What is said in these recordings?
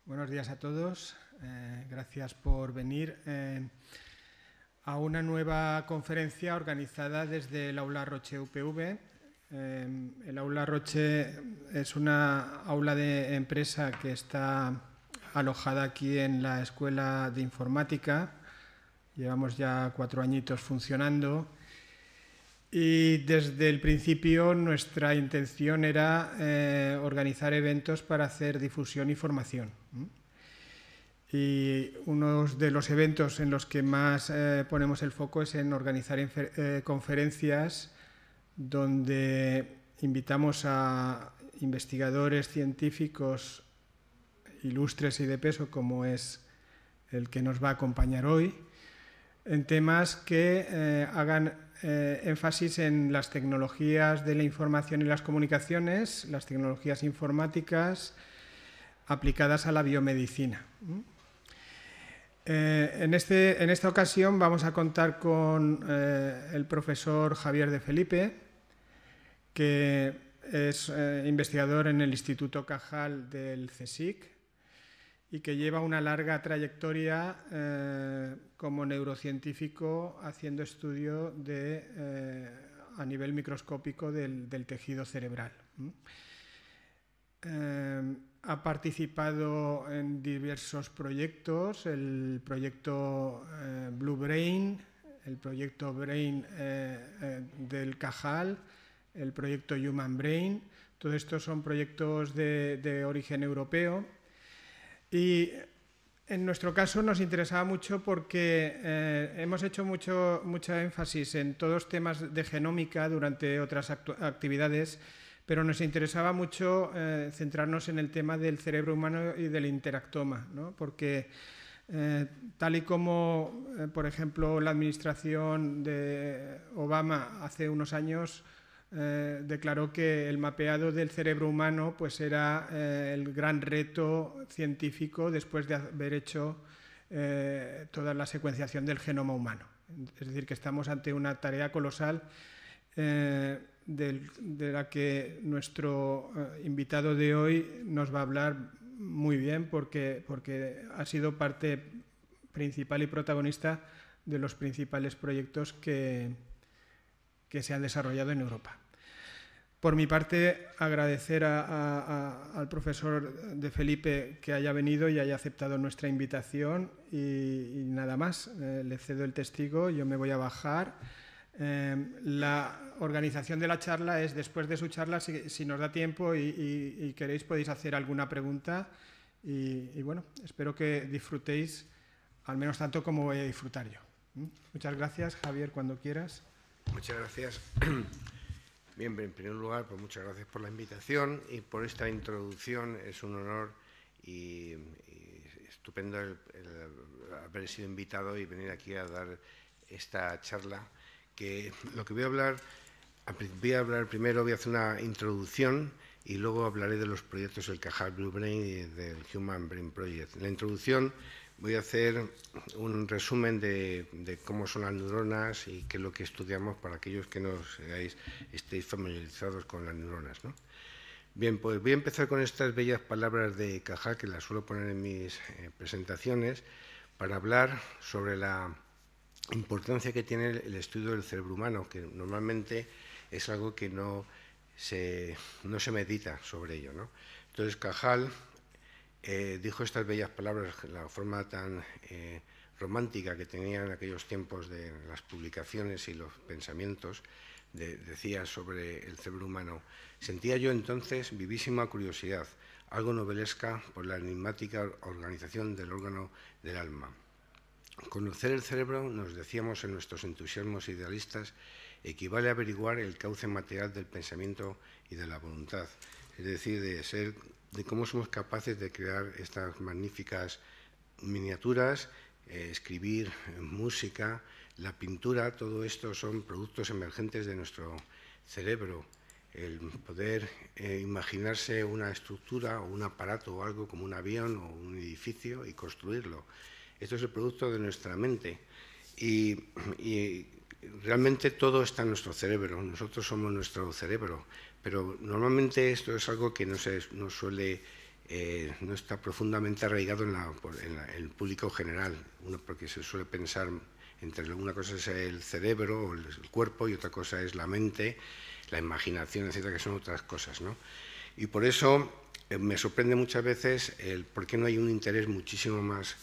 Buenos días a todos. Gracias por venir a una nueva conferencia organizada desde el Aula Roche UPV. El Aula Roche es una aula de empresa que está alojada aquí en la Escuela de Informática. Llevamos ya 4 añitos funcionando. Y desde el principio nuestra intención era organizar eventos para hacer difusión y formación. Y uno de los eventos en los que más ponemos el foco es en organizar conferencias donde invitamos a investigadores científicos ilustres y de peso, como es el que nos va a acompañar hoy, en temas que hagan énfasis en las tecnologías de la información y las comunicaciones, las tecnologías informáticas aplicadas a la biomedicina. En esta ocasión vamos a contar con el profesor Javier de Felipe, que es investigador en el Instituto Cajal del CSIC y que lleva una larga trayectoria como neurocientífico haciendo estudio a nivel microscópico del tejido cerebral. Ha participado en diversos proyectos, el proyecto Blue Brain, el proyecto Brain del Cajal, el proyecto Human Brain. Todos estos son proyectos de origen europeo. Y en nuestro caso nos interesaba mucho porque hemos hecho mucho énfasis en todos los temas de genómica durante otras actividades, pero nos interesaba mucho centrarnos en el tema del cerebro humano y del interactoma, ¿no? Porque tal y como, por ejemplo, la administración de Obama hace unos años declaró que el mapeado del cerebro humano pues era el gran reto científico después de haber hecho toda la secuenciación del genoma humano. Es decir, que estamos ante una tarea colosal de la que nuestro invitado de hoy nos va a hablar muy bien porque ha sido parte principal y protagonista de los principales proyectos que se han desarrollado en Europa. Por mi parte, agradecer al profesor de Felipe que haya venido y haya aceptado nuestra invitación y nada más, le cedo el testigo, yo me voy a bajar. La organización de la charla es después de su charla, si nos da tiempo y queréis podéis hacer alguna pregunta y bueno, espero que disfrutéis al menos tanto como voy a disfrutar yo. Muchas gracias, Javier, cuando quieras. Muchas gracias. Bien, en primer lugar, pues muchas gracias por la invitación y por esta introducción. Es un honor y estupendo el haber sido invitado y venir aquí a dar esta charla. Que lo que voy a hablar primero, voy a hacer una introducción y luego hablaré de los proyectos del Cajal Blue Brain y del Human Brain Project. En la introducción voy a hacer un resumen de cómo son las neuronas y qué es lo que estudiamos para aquellos que no estéis familiarizados con las neuronas, ¿no? Bien, pues voy a empezar con estas bellas palabras de Cajal, que las suelo poner en mis presentaciones, para hablar sobre la importancia que tiene el estudio del cerebro humano, que normalmente es algo que no se medita sobre ello, ¿no? Entonces, Cajal dijo estas bellas palabras, la forma tan romántica que tenía en aquellos tiempos de las publicaciones y los pensamientos, decía sobre el cerebro humano: sentía yo entonces vivísima curiosidad, algo novelesca por la enigmática organización del órgano del alma. Conocer el cerebro, nos decíamos en nuestros entusiasmos idealistas, equivale a averiguar el cauce material del pensamiento y de la voluntad, es decir, de cómo somos capaces de crear estas magníficas miniaturas, escribir música, la pintura. Todo esto son productos emergentes de nuestro cerebro. El poder imaginarse una estructura o un aparato o algo como un avión o un edificio y construirlo. Esto es el producto de nuestra mente y realmente todo está en nuestro cerebro. Nosotros somos nuestro cerebro, pero normalmente esto es algo que no suele no está profundamente arraigado en el público general, porque se suele pensar entre una cosa es el cerebro o el cuerpo y otra cosa es la mente, la imaginación, etcétera, que son otras cosas, ¿no? Y por eso me sorprende muchas veces por qué no hay un interés muchísimo más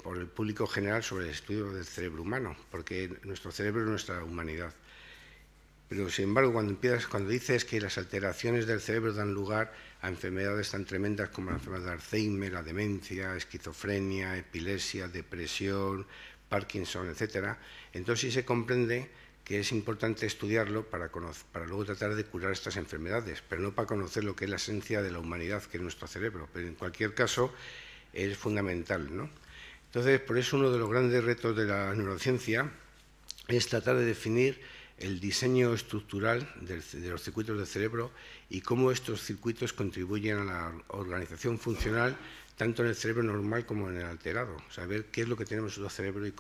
por el público general sobre el estudio del cerebro humano, porque nuestro cerebro es nuestra humanidad. Pero, sin embargo, cuando dices que las alteraciones del cerebro dan lugar a enfermedades tan tremendas como la enfermedad de Alzheimer, la demencia, esquizofrenia, epilepsia, depresión, Parkinson, etcétera, entonces sí se comprende que es importante estudiarlo para luego tratar de curar estas enfermedades, pero no para conocer lo que es la esencia de la humanidad, que es nuestro cerebro. Pero en cualquier caso es fundamental, ¿no? Entonces, por eso uno de los grandes retos de la neurociencia es tratar de definir el diseño estructural de los circuitos del cerebro y cómo estos circuitos contribuyen a la organización funcional tanto en el cerebro normal como en el alterado. Saber qué es lo que tenemos en nuestro cerebro y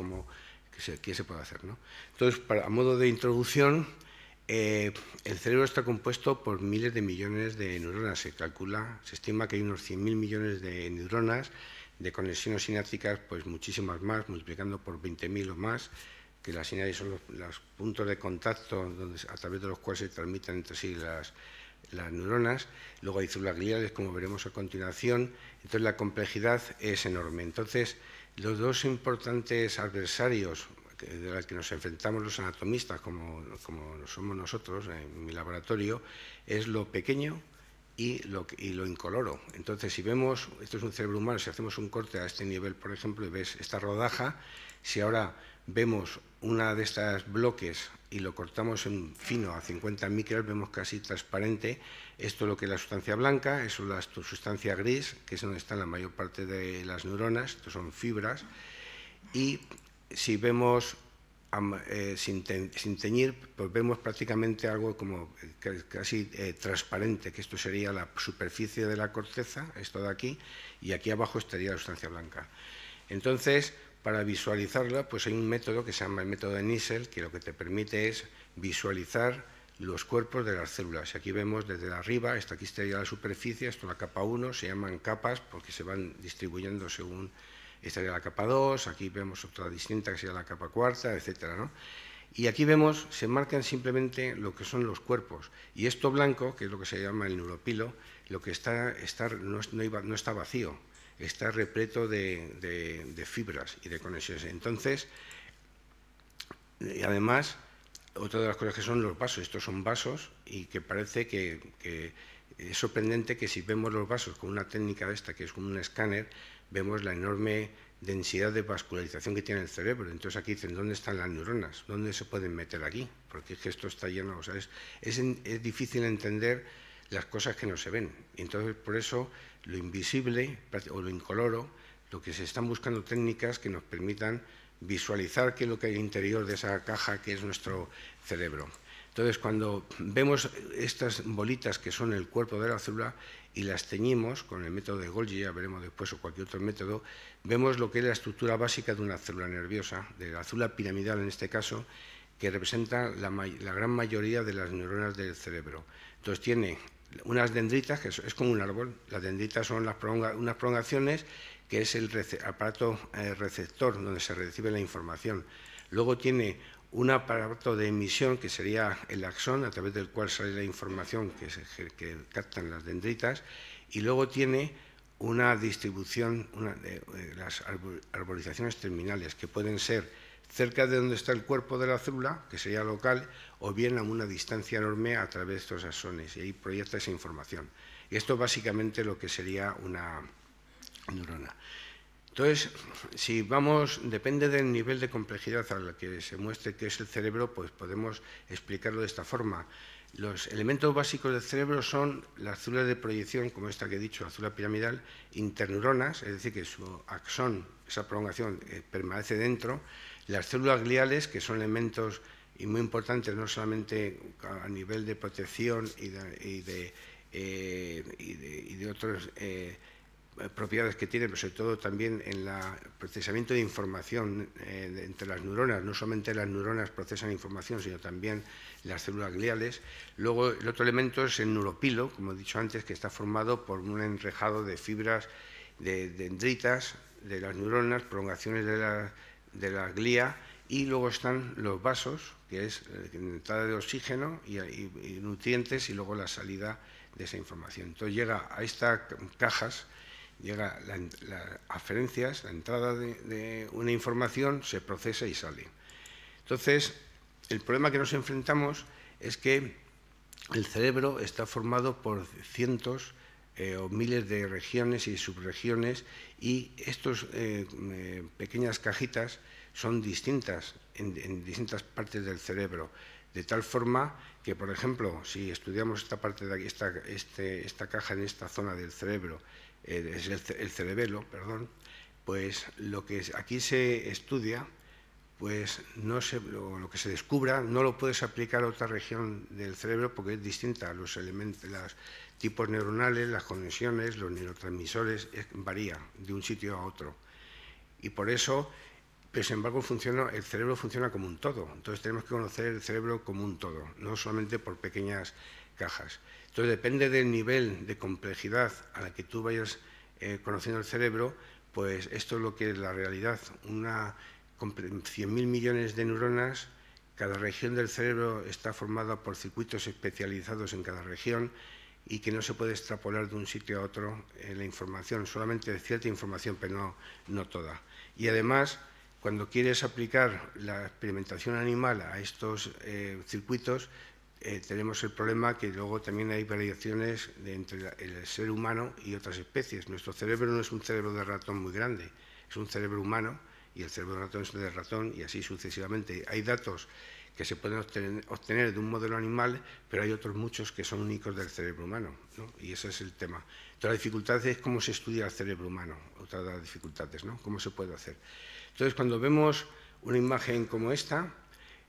qué se puede hacer, ¿no? Entonces, a modo de introducción, el cerebro está compuesto por miles de millones de neuronas. Se estima que hay unos 100.000 millones de neuronas, de conexiones sinápticas, pues muchísimas más, multiplicando por 20.000 o más, que las sinapsis son los puntos de contacto a través de los cuales se transmiten entre sí las neuronas. Luego hay células gliales, como veremos a continuación. Entonces la complejidad es enorme. Entonces, los dos importantes adversarios de los que nos enfrentamos los anatomistas, como somos nosotros en mi laboratorio, es lo pequeño y lo incoloro. Entonces, si vemos, esto es un cerebro humano, si hacemos un corte a este nivel, por ejemplo, y ves esta rodaja, si ahora vemos una de estas bloques y lo cortamos en fino a 50 micras, vemos casi transparente. Esto es lo que es la sustancia blanca, eso es la sustancia gris, que es donde están la mayor parte de las neuronas, esto son fibras. Y si vemos sin teñir, pues vemos prácticamente algo como casi transparente, que esto sería la superficie de la corteza, esto de aquí, y aquí abajo estaría la sustancia blanca. Entonces, para visualizarla, pues hay un método que se llama el método de Nissl, que lo que te permite es visualizar los cuerpos de las células. Y aquí vemos desde arriba, esta aquí estaría la superficie, esto es la capa 1, se llaman capas porque se van distribuyendo según, esta sería la capa 2, aquí vemos otra distinta que sería la capa 4, etcétera, ¿no? Y aquí vemos, se marcan simplemente lo que son los cuerpos. Y esto blanco, que es lo que se llama el neuropilo, lo que no está vacío, está repleto de fibras y de conexiones. Entonces, y además, otra de las cosas que son los vasos, estos son vasos y que parece que es sorprendente que si vemos los vasos con una técnica de esta, que es como un escáner, vemos la enorme densidad de vascularización que tiene el cerebro. Entonces aquí dicen, ¿dónde están las neuronas? ¿Dónde se pueden meter aquí? Porque es que esto está lleno, o sea, es difícil entender las cosas que no se ven. Entonces, por eso, lo invisible o lo incoloro, lo que se están buscando técnicas que nos permitan visualizar qué es lo que hay interior de esa caja que es nuestro cerebro. Entonces, cuando vemos estas bolitas que son el cuerpo de la célula y las teñimos con el método de Golgi, ya veremos después, o cualquier otro método, vemos lo que es la estructura básica de una célula nerviosa, de la célula piramidal en este caso, que representa la gran mayoría de las neuronas del cerebro. Entonces, tiene unas dendritas, que es como un árbol. Las dendritas son unas prolongaciones, que es el aparato receptor, donde se recibe la información. Luego tiene un aparato de emisión, que sería el axón, a través del cual sale la información que captan las dendritas, y luego tiene una distribución, las arborizaciones terminales, que pueden ser cerca de donde está el cuerpo de la célula, que sería local, o bien a una distancia enorme a través de estos axones, y ahí proyecta esa información. Y esto es básicamente lo que sería una neurona. Entonces, si depende del nivel de complejidad al que se muestre qué es el cerebro, pues podemos explicarlo de esta forma. Los elementos básicos del cerebro son las células de proyección, como esta que he dicho, la célula piramidal, interneuronas, es decir, que su axón, esa prolongación, permanece dentro, las células gliales, que son elementos y muy importantes, no solamente a nivel de protección y de otros propiedades que tiene, pero sobre todo también en el procesamiento de información entre las neuronas. No solamente las neuronas procesan información, sino también las células gliales. Luego, el otro elemento es el neuropilo, como he dicho antes, que está formado por un enrejado de fibras de dendritas de las neuronas, prolongaciones de la glía, y luego están los vasos, que es la entrada de oxígeno y nutrientes, y luego la salida de esa información. Entonces llega a estas cajas, llega las aferencias, la entrada de una información, se procesa y sale. Entonces, el problema que nos enfrentamos es que el cerebro está formado por cientos o miles de regiones y subregiones, y estas pequeñas cajitas son distintas en distintas partes del cerebro, de tal forma que, por ejemplo, si estudiamos esta parte de aquí, esta caja en esta zona del cerebro, es el cerebelo, perdón, pues lo que aquí se estudia, pues lo que se descubra no lo puedes aplicar a otra región del cerebro porque es distinta a los elementos, los tipos neuronales, las conexiones, los neurotransmisores, varía de un sitio a otro. Y por eso, pero sin embargo, el cerebro funciona como un todo. Entonces tenemos que conocer el cerebro como un todo, no solamente por pequeñas cajas. Entonces depende del nivel de complejidad a la que tú vayas conociendo el cerebro, pues esto es lo que es la realidad. Con 100.000 millones de neuronas, cada región del cerebro está formada por circuitos especializados en cada región, y que no se puede extrapolar de un sitio a otro la información, solamente cierta información, pero no toda. Y además, cuando quieres aplicar la experimentación animal a estos circuitos, tenemos el problema que luego también hay variaciones entre el ser humano y otras especies. Nuestro cerebro no es un cerebro de ratón muy grande, es un cerebro humano, y el cerebro de ratón es de ratón, y así sucesivamente. Hay datos que se pueden obtener de un modelo animal, pero hay otros muchos que son únicos del cerebro humano, ¿no? Y ese es el tema. Entonces, la dificultad es cómo se estudia el cerebro humano, otra de las dificultades, ¿no? ¿Cómo se puede hacer? Entonces, cuando vemos una imagen como esta,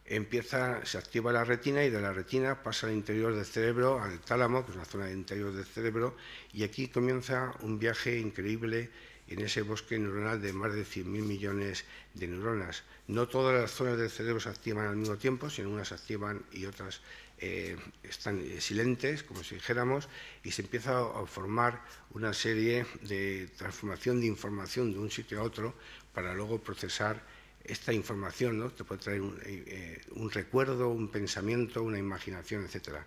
se activa la retina, y de la retina pasa al interior del cerebro, al tálamo, que es una zona del interior del cerebro, y aquí comienza un viaje increíble en ese bosque neuronal de más de 100.000 millones de neuronas. No todas las zonas del cerebro se activan al mismo tiempo, sino unas se activan y otras están silentes, como si dijéramos, y se empieza a formar una serie de transformación de información de un sitio a otro para luego procesar esta información, ¿no? Te puede traer un recuerdo, un pensamiento, una imaginación, etc.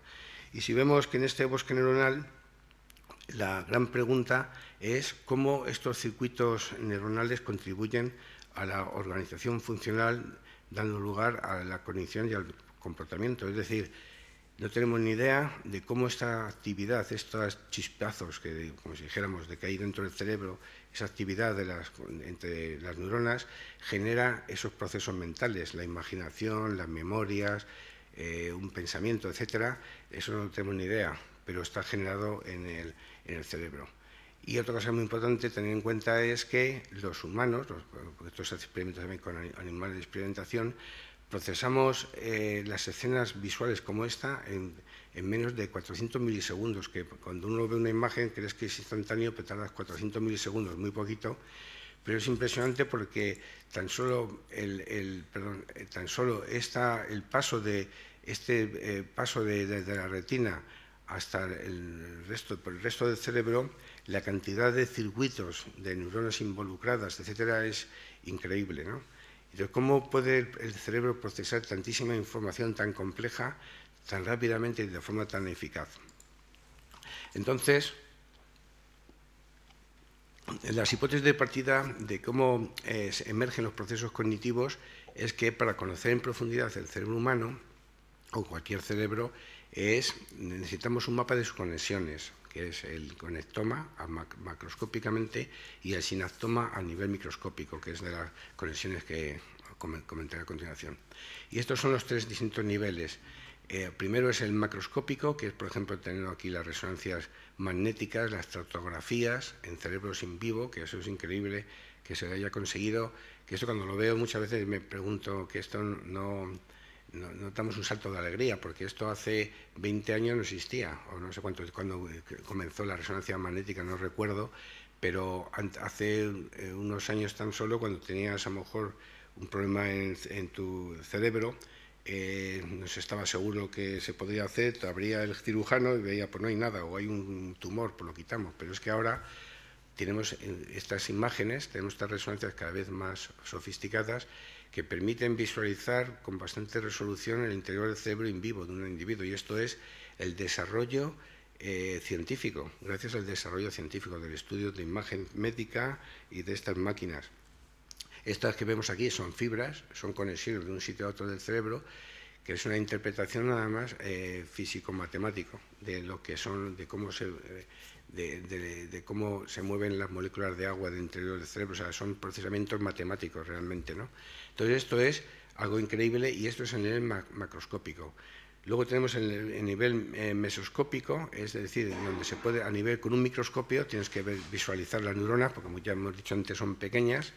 Y si vemos que en este bosque neuronal la gran pregunta es cómo estos circuitos neuronales contribuyen a la organización funcional, dando lugar a la cognición y al comportamiento. Es decir, no tenemos ni idea de cómo esta actividad, estos chispazos, como si dijéramos, de que hay dentro del cerebro, esa actividad entre las neuronas, genera esos procesos mentales, la imaginación, las memorias, un pensamiento, etc. Eso no tenemos ni idea, pero está generado en el cerebro. Y otra cosa muy importante tener en cuenta es que los humanos, porque esto se experimenta también con animales de experimentación, procesamos las escenas visuales como esta en menos de 400 milisegundos, que cuando uno ve una imagen crees que es instantáneo, pero tardas 400 milisegundos, muy poquito, pero es impresionante porque tan solo el paso desde la retina hasta por el resto del cerebro, la cantidad de circuitos de neuronas involucradas, etcétera, es increíble, ¿no? Entonces, ¿cómo puede el cerebro procesar tantísima información tan compleja, tan rápidamente y de forma tan eficaz? Entonces, las hipótesis de partida de cómo emergen los procesos cognitivos es que para conocer en profundidad el cerebro humano, o cualquier cerebro, necesitamos un mapa de sus conexiones, que es el conectoma macroscópicamente y el sinaptoma a nivel microscópico, que es de las conexiones que comentaré a continuación. Y estos son los tres distintos niveles. Primero es el macroscópico, que es, por ejemplo, tener aquí las resonancias magnéticas, las estratigrafías en cerebros in vivo, que eso es increíble que se haya conseguido, que esto cuando lo veo muchas veces me pregunto que esto no damos un salto de alegría, porque esto hace 20 años no existía, o no sé cuándo comenzó la resonancia magnética, no recuerdo, pero hace unos años tan solo, cuando tenías a lo mejor un problema en tu cerebro, no se estaba seguro que se podría hacer, te abría el cirujano y veía, pues no hay nada, o hay un tumor, pues lo quitamos. Pero es que ahora tenemos estas imágenes, tenemos estas resonancias cada vez más sofisticadas que permiten visualizar con bastante resolución el interior del cerebro in vivo de un individuo, y esto es el desarrollo científico, gracias al desarrollo científico del estudio de imagen médica y de estas máquinas. Estas que vemos aquí son fibras, son conexiones de un sitio a otro del cerebro, que es una interpretación nada más físico-matemático de lo que son, de cómo se mueven las moléculas de agua del interior del cerebro. O sea, son procesamientos matemáticos realmente, ¿no? Entonces esto es algo increíble, y esto es a nivel macroscópico. Luego tenemos el nivel mesoscópico, es decir, donde se puede, a nivel con un microscopio, tienes que visualizar las neuronas, porque como ya hemos dicho antes son pequeñas,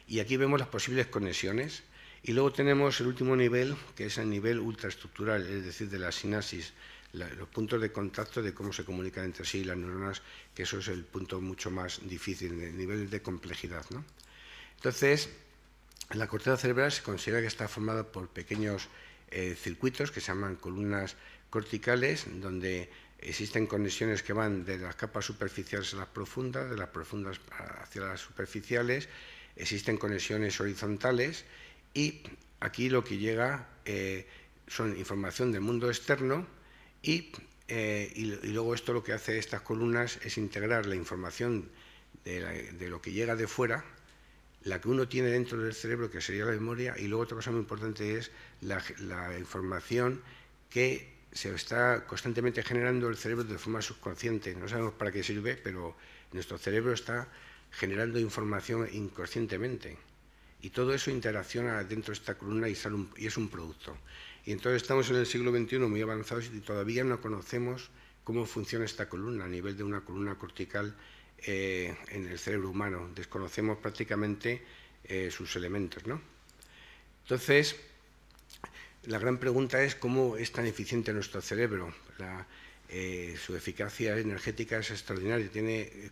y aquí vemos las posibles conexiones. Y luego tenemos el último nivel, que es el nivel ultraestructural, es decir, de la sinapsis, los puntos de contacto de cómo se comunican entre sí las neuronas, que eso es el punto mucho más difícil, el nivel de complejidad, ¿no? Entonces, la corteza cerebral se considera que está formada por pequeños circuitos que se llaman columnas corticales, donde existen conexiones que van de las capas superficiales a las profundas, de las profundas hacia las superficiales, existen conexiones horizontales, y aquí lo que llega son información del mundo externo, y luego esto lo que hace estas columnas es integrar la información de lo que llega de fuera, la que uno tiene dentro del cerebro, que sería la memoria, y luego otra cosa muy importante es la información que se está constantemente generando el cerebro de forma subconsciente. No sabemos para qué sirve, pero nuestro cerebro está generando información inconscientemente. Y todo eso interacciona dentro de esta columna y es un producto. Y entonces estamos en el siglo XXI muy avanzados y todavía no conocemos cómo funciona esta columna a nivel de una columna cortical en el cerebro humano. Desconocemos prácticamente sus elementos, ¿no? Entonces, la gran pregunta es cómo es tan eficiente nuestro cerebro. Su eficacia energética es extraordinaria,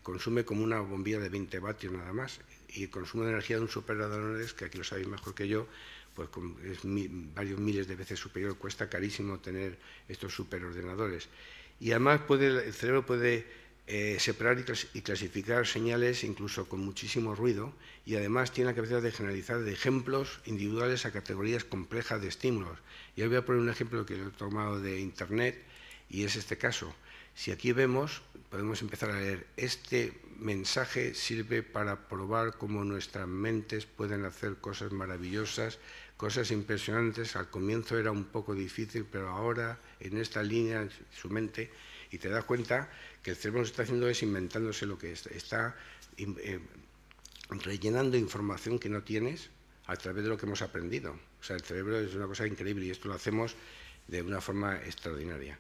consume como una bombilla de 20 vatios nada más, y el consumo de energía de un superordenador, que aquí lo sabéis mejor que yo, pues es varios miles de veces superior. Cuesta carísimo tener estos superordenadores. Y además el cerebro puede separar y clasificar señales incluso con muchísimo ruido, y además tiene la capacidad de generalizar de ejemplos individuales a categorías complejas de estímulos. Y ahora voy a poner un ejemplo que he tomado de Internet, y es este caso. Si aquí vemos, podemos empezar a leer: este mensaje sirve para probar cómo nuestras mentes pueden hacer cosas maravillosas, cosas impresionantes. Al comienzo era un poco difícil, pero ahora en esta línea su mente, y te das cuenta que el cerebro lo que está haciendo es inventándose lo que está rellenando información que no tienes a través de lo que hemos aprendido. O sea, el cerebro es una cosa increíble, y esto lo hacemos de una forma extraordinaria.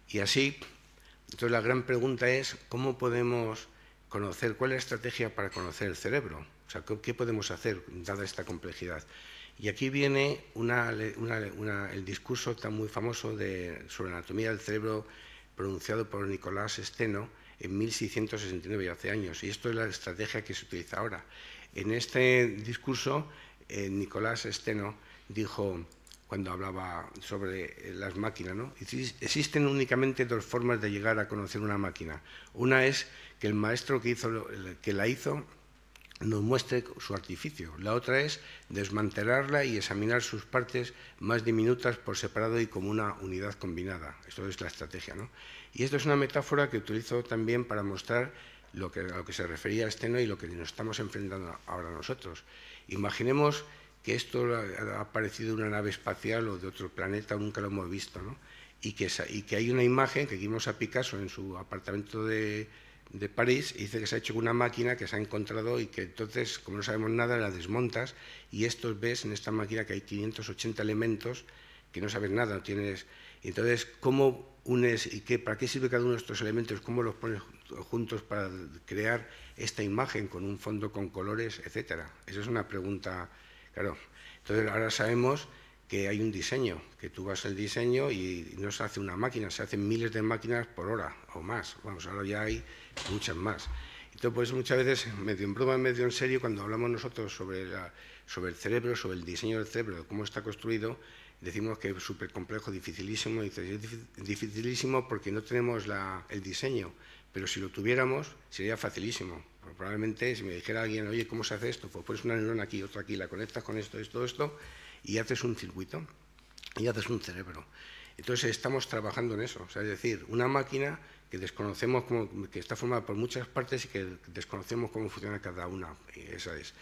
Y así, entonces la gran pregunta es ¿cómo podemos conocer, cuál es la estrategia para conocer el cerebro? O sea, ¿qué podemos hacer dada esta complejidad? Y aquí viene el discurso tan muy famoso sobre anatomía del cerebro, pronunciado por Nicolás Steno en 1669, hace años, y esto es la estrategia que se utiliza ahora. En este discurso, Nicolás Steno dijo, cuando hablaba sobre las máquinas, ¿no? Existen únicamente dos formas de llegar a conocer una máquina. Una es que el maestro que la hizo nos muestre su artificio. La otra es desmantelarla y examinar sus partes más diminutas por separado y como una unidad combinada. Esto es la estrategia, ¿no? Y esto es una metáfora que utilizo también para mostrar a lo que se refería a Steno y lo que nos estamos enfrentando ahora nosotros. Imaginemos que esto ha aparecido de una nave espacial o de otro planeta, nunca lo hemos visto, ¿no? Y que hay una imagen que vimos a Picasso en su apartamento de París, y dice que se ha hecho con una máquina que se ha encontrado, y que entonces, como no sabemos nada, la desmontas, y esto ves en esta máquina que hay 580 elementos que no sabes nada, no tienes. Entonces, ¿cómo unes y para qué sirve cada uno de estos elementos? ¿Cómo los pones juntos para crear esta imagen con un fondo con colores, etcétera? Esa es una pregunta. Claro, entonces ahora sabemos que hay un diseño, que tú vas al diseño y no se hace una máquina, se hacen miles de máquinas por hora o más. Vamos, ahora ya hay muchas más. Entonces, pues muchas veces, medio en broma, medio en serio, cuando hablamos nosotros sobre el cerebro, sobre el diseño del cerebro, cómo está construido, decimos que es súper complejo, dificilísimo. Y dices, es dificilísimo porque no tenemos el diseño, pero si lo tuviéramos sería facilísimo. Probablemente si me dijera alguien, oye, ¿cómo se hace esto? Pues pones una neurona aquí, otra aquí, la conectas con esto, y haces un circuito, y haces un cerebro. Entonces estamos trabajando en eso, o sea, es decir, una máquina que desconocemos, que está formada por muchas partes y que desconocemos cómo funciona cada una. Esa es.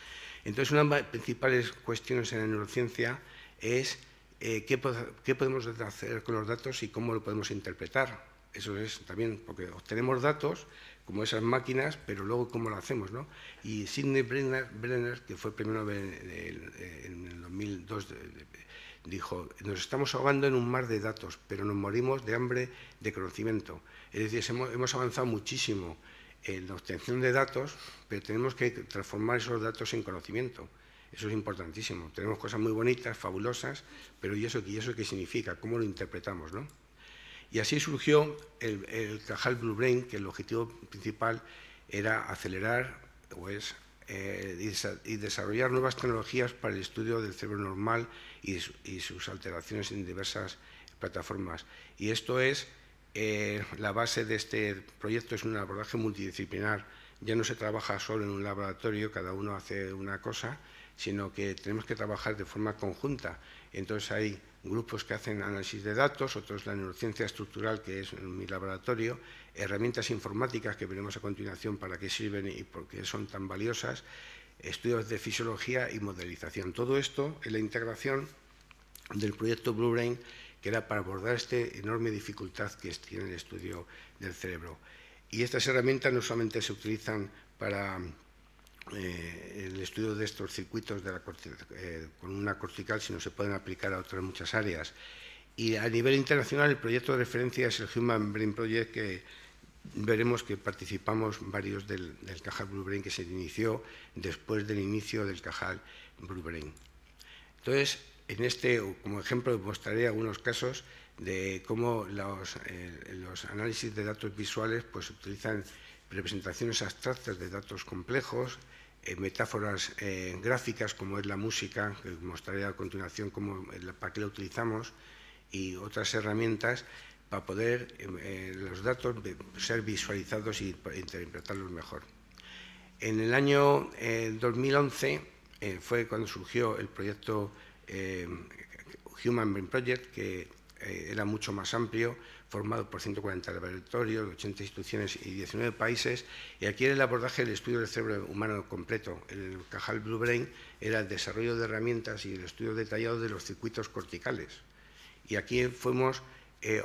Entonces, una de las principales cuestiones en la neurociencia es qué podemos hacer con los datos y cómo lo podemos interpretar. Eso es también, porque obtenemos datos como esas máquinas, pero luego cómo lo hacemos, ¿no? Y Sidney Brenner, que fue premio Nobel en el 2002, dijo, nos estamos ahogando en un mar de datos, pero nos morimos de hambre de conocimiento. Es decir, hemos avanzado muchísimo en la obtención de datos, pero tenemos que transformar esos datos en conocimiento. Eso es importantísimo. Tenemos cosas muy bonitas, fabulosas, pero ¿y eso qué significa? ¿Cómo lo interpretamos, no? Y así surgió el Cajal Blue Brain, que el objetivo principal era acelerar y desarrollar nuevas tecnologías para el estudio del cerebro normal y sus alteraciones en diversas plataformas. Y esto es, la base de este proyecto es un abordaje multidisciplinar. Ya no se trabaja solo en un laboratorio, cada uno hace una cosa, sino que tenemos que trabajar de forma conjunta. Entonces hay grupos que hacen análisis de datos, otros la neurociencia estructural, que es en mi laboratorio, herramientas informáticas que veremos a continuación para qué sirven y por qué son tan valiosas, estudios de fisiología y modelización. Todo esto es la integración del proyecto Blue Brain, que era para abordar esta enorme dificultad que tiene el estudio del cerebro. Y estas herramientas no solamente se utilizan para el estudio de estos circuitos con una cortical, sino se pueden aplicar a otras muchas áreas. Y a nivel internacional, el proyecto de referencia es el Human Brain Project, que veremos que participamos varios del Cajal Blue Brain, que se inició después del inicio del Cajal Blue Brain. Entonces, como ejemplo, mostraré algunos casos de cómo los análisis de datos visuales pues, utilizan representaciones abstractas de datos complejos, metáforas gráficas como es la música, que mostraré a continuación para qué la utilizamos, y otras herramientas para poder los datos ser visualizados y interpretarlos mejor. En el año 2011 fue cuando surgió el proyecto Human Brain Project, que era mucho más amplio, formado por 140 laboratorios, 80 instituciones y 19 países, y aquí era el abordaje del estudio del cerebro humano completo. El Cajal Blue Brain era el desarrollo de herramientas y el estudio detallado de los circuitos corticales. Y aquí fuimos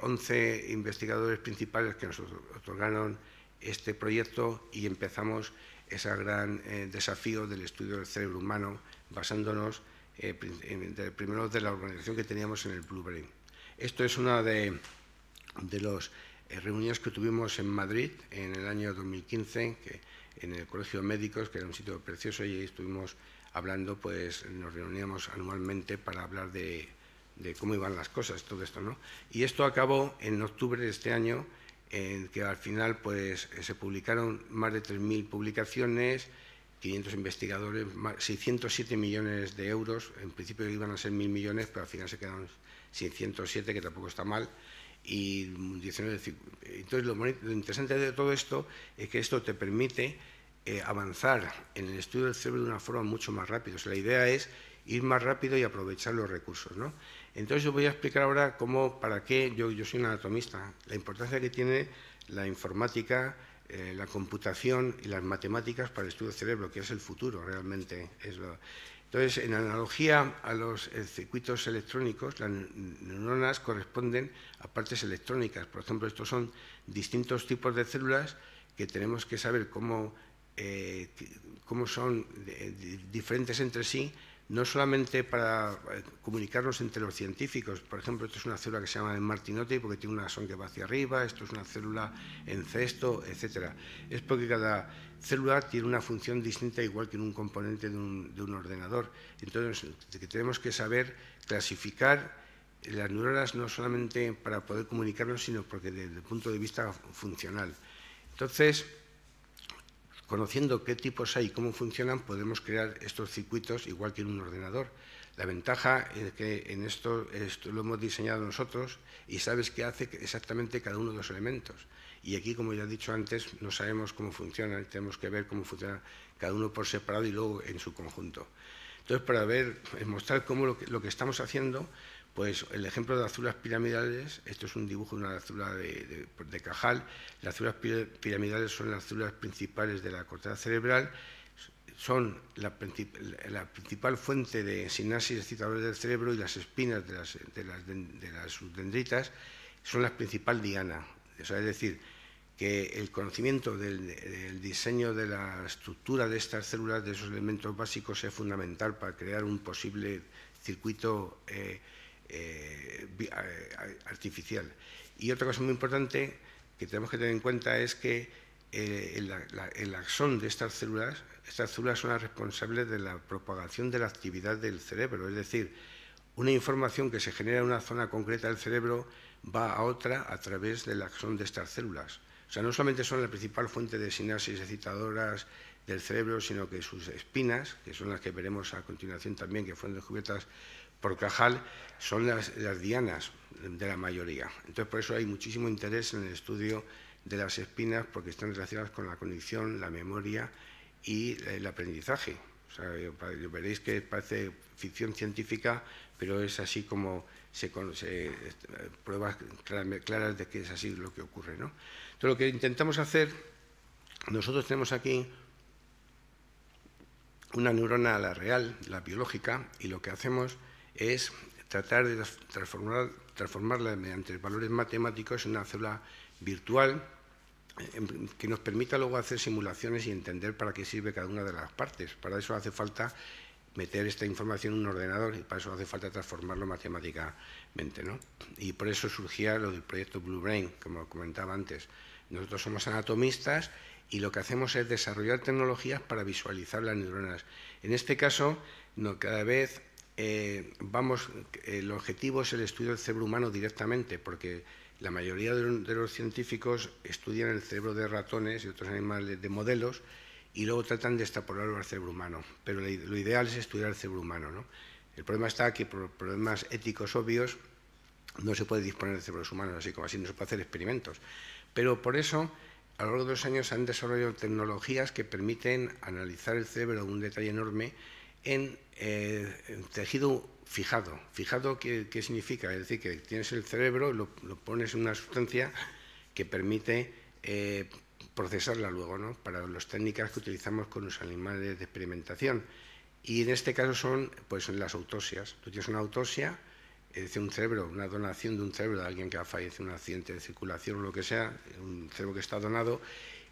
11 investigadores principales que nos otorgaron este proyecto y empezamos ese gran desafío del estudio del cerebro humano, basándonos primero de la organización que teníamos en el Blue Brain. Esto es una de las reuniones que tuvimos en Madrid en el año 2015, en el Colegio de Médicos, que era un sitio precioso, y ahí estuvimos hablando, pues nos reuníamos anualmente para hablar de cómo iban las cosas, todo esto, ¿no? Y esto acabó en octubre de este año, en que al final pues, se publicaron más de 3.000 publicaciones, 500 investigadores, 607 millones de euros. En principio iban a ser 1.000 millones, pero al final se quedaron 607, que tampoco está mal, y 19. Entonces, lo interesante de todo esto es que esto te permite avanzar en el estudio del cerebro de una forma mucho más rápida. O sea, la idea es ir más rápido y aprovechar los recursos, ¿no? Entonces, yo voy a explicar ahora para qué, yo soy un anatomista, la importancia que tiene la informática, la computación y las matemáticas para el estudio del cerebro, que es el futuro realmente. Entonces, en analogía a los circuitos electrónicos, las neuronas corresponden a partes electrónicas. Por ejemplo, estos son distintos tipos de células que tenemos que saber cómo son diferentes entre sí, no solamente para comunicarnos entre los científicos. Por ejemplo, esto es una célula que se llama Martinotti porque tiene una axón que va hacia arriba, esto es una célula en cesto, etc. Es porque cada célula tiene una función distinta, igual que en un componente de un ordenador. Entonces, tenemos que saber clasificar las neuronas no solamente para poder comunicarnos, sino porque desde el punto de vista funcional. Entonces, conociendo qué tipos hay y cómo funcionan, podemos crear estos circuitos igual que en un ordenador. La ventaja es que en esto lo hemos diseñado nosotros y sabes qué hace exactamente cada uno de los elementos. Y aquí, como ya he dicho antes, no sabemos cómo funcionan, tenemos que ver cómo funciona cada uno por separado y luego en su conjunto. Entonces, para mostrar cómo lo que estamos haciendo, pues el ejemplo de las células piramidales, esto es un dibujo de una célula de Cajal. Las células piramidales son las células principales de la corteza cerebral, son la principal fuente de sinapsis excitadores del cerebro, y las espinas de las subdendritas son la principal diana. O sea, es decir, que el conocimiento del diseño de la estructura de estas células, de esos elementos básicos, es fundamental para crear un posible circuito artificial. Y otra cosa muy importante que tenemos que tener en cuenta es que el axón de estas células son las responsables de la propagación de la actividad del cerebro. Es decir, una información que se genera en una zona concreta del cerebro va a otra a través del axón de estas células. O sea, no solamente son la principal fuente de sinapsis excitadoras del cerebro, sino que sus espinas, que son las que veremos a continuación también, que fueron descubiertas por Cajal, son las dianas de la mayoría. Entonces, por eso hay muchísimo interés en el estudio de las espinas, porque están relacionadas con la cognición, la memoria y el aprendizaje. O sea, veréis que parece ficción científica, pero es así como se pruebas claras de que es así lo que ocurre, ¿no? Entonces, lo que intentamos hacer, nosotros tenemos aquí una neurona, la real, la biológica, y lo que hacemos es tratar de transformarla mediante valores matemáticos en una célula virtual que nos permita luego hacer simulaciones y entender para qué sirve cada una de las partes. Para eso hace falta meter esta información en un ordenador y para eso hace falta transformarlo matemáticamente, ¿no? Y por eso surgía lo del proyecto Blue Brain, como comentaba antes. Nosotros somos anatomistas y lo que hacemos es desarrollar tecnologías para visualizar las neuronas. En este caso, cada vez el objetivo es el estudio del cerebro humano directamente, porque la mayoría de los científicos estudian el cerebro de ratones y otros animales de modelos y luego tratan de extrapolarlo al cerebro humano. Pero lo ideal es estudiar el cerebro humano, ¿no? El problema está que por problemas éticos obvios no se puede disponer de cerebros humanos, así como así no se puede hacer experimentos. Pero por eso, a lo largo de los años se han desarrollado tecnologías que permiten analizar el cerebro a un detalle enorme en tejido fijado. ¿Fijado qué significa? Es decir, que tienes el cerebro, lo pones en una sustancia que permite procesarla luego, ¿no? Para las técnicas que utilizamos con los animales de experimentación. Y en este caso son pues, las autopsias. Tú tienes una autopsia, es decir, un cerebro, una donación de un cerebro de alguien que ha fallecido en un accidente de circulación o lo que sea, un cerebro que está donado,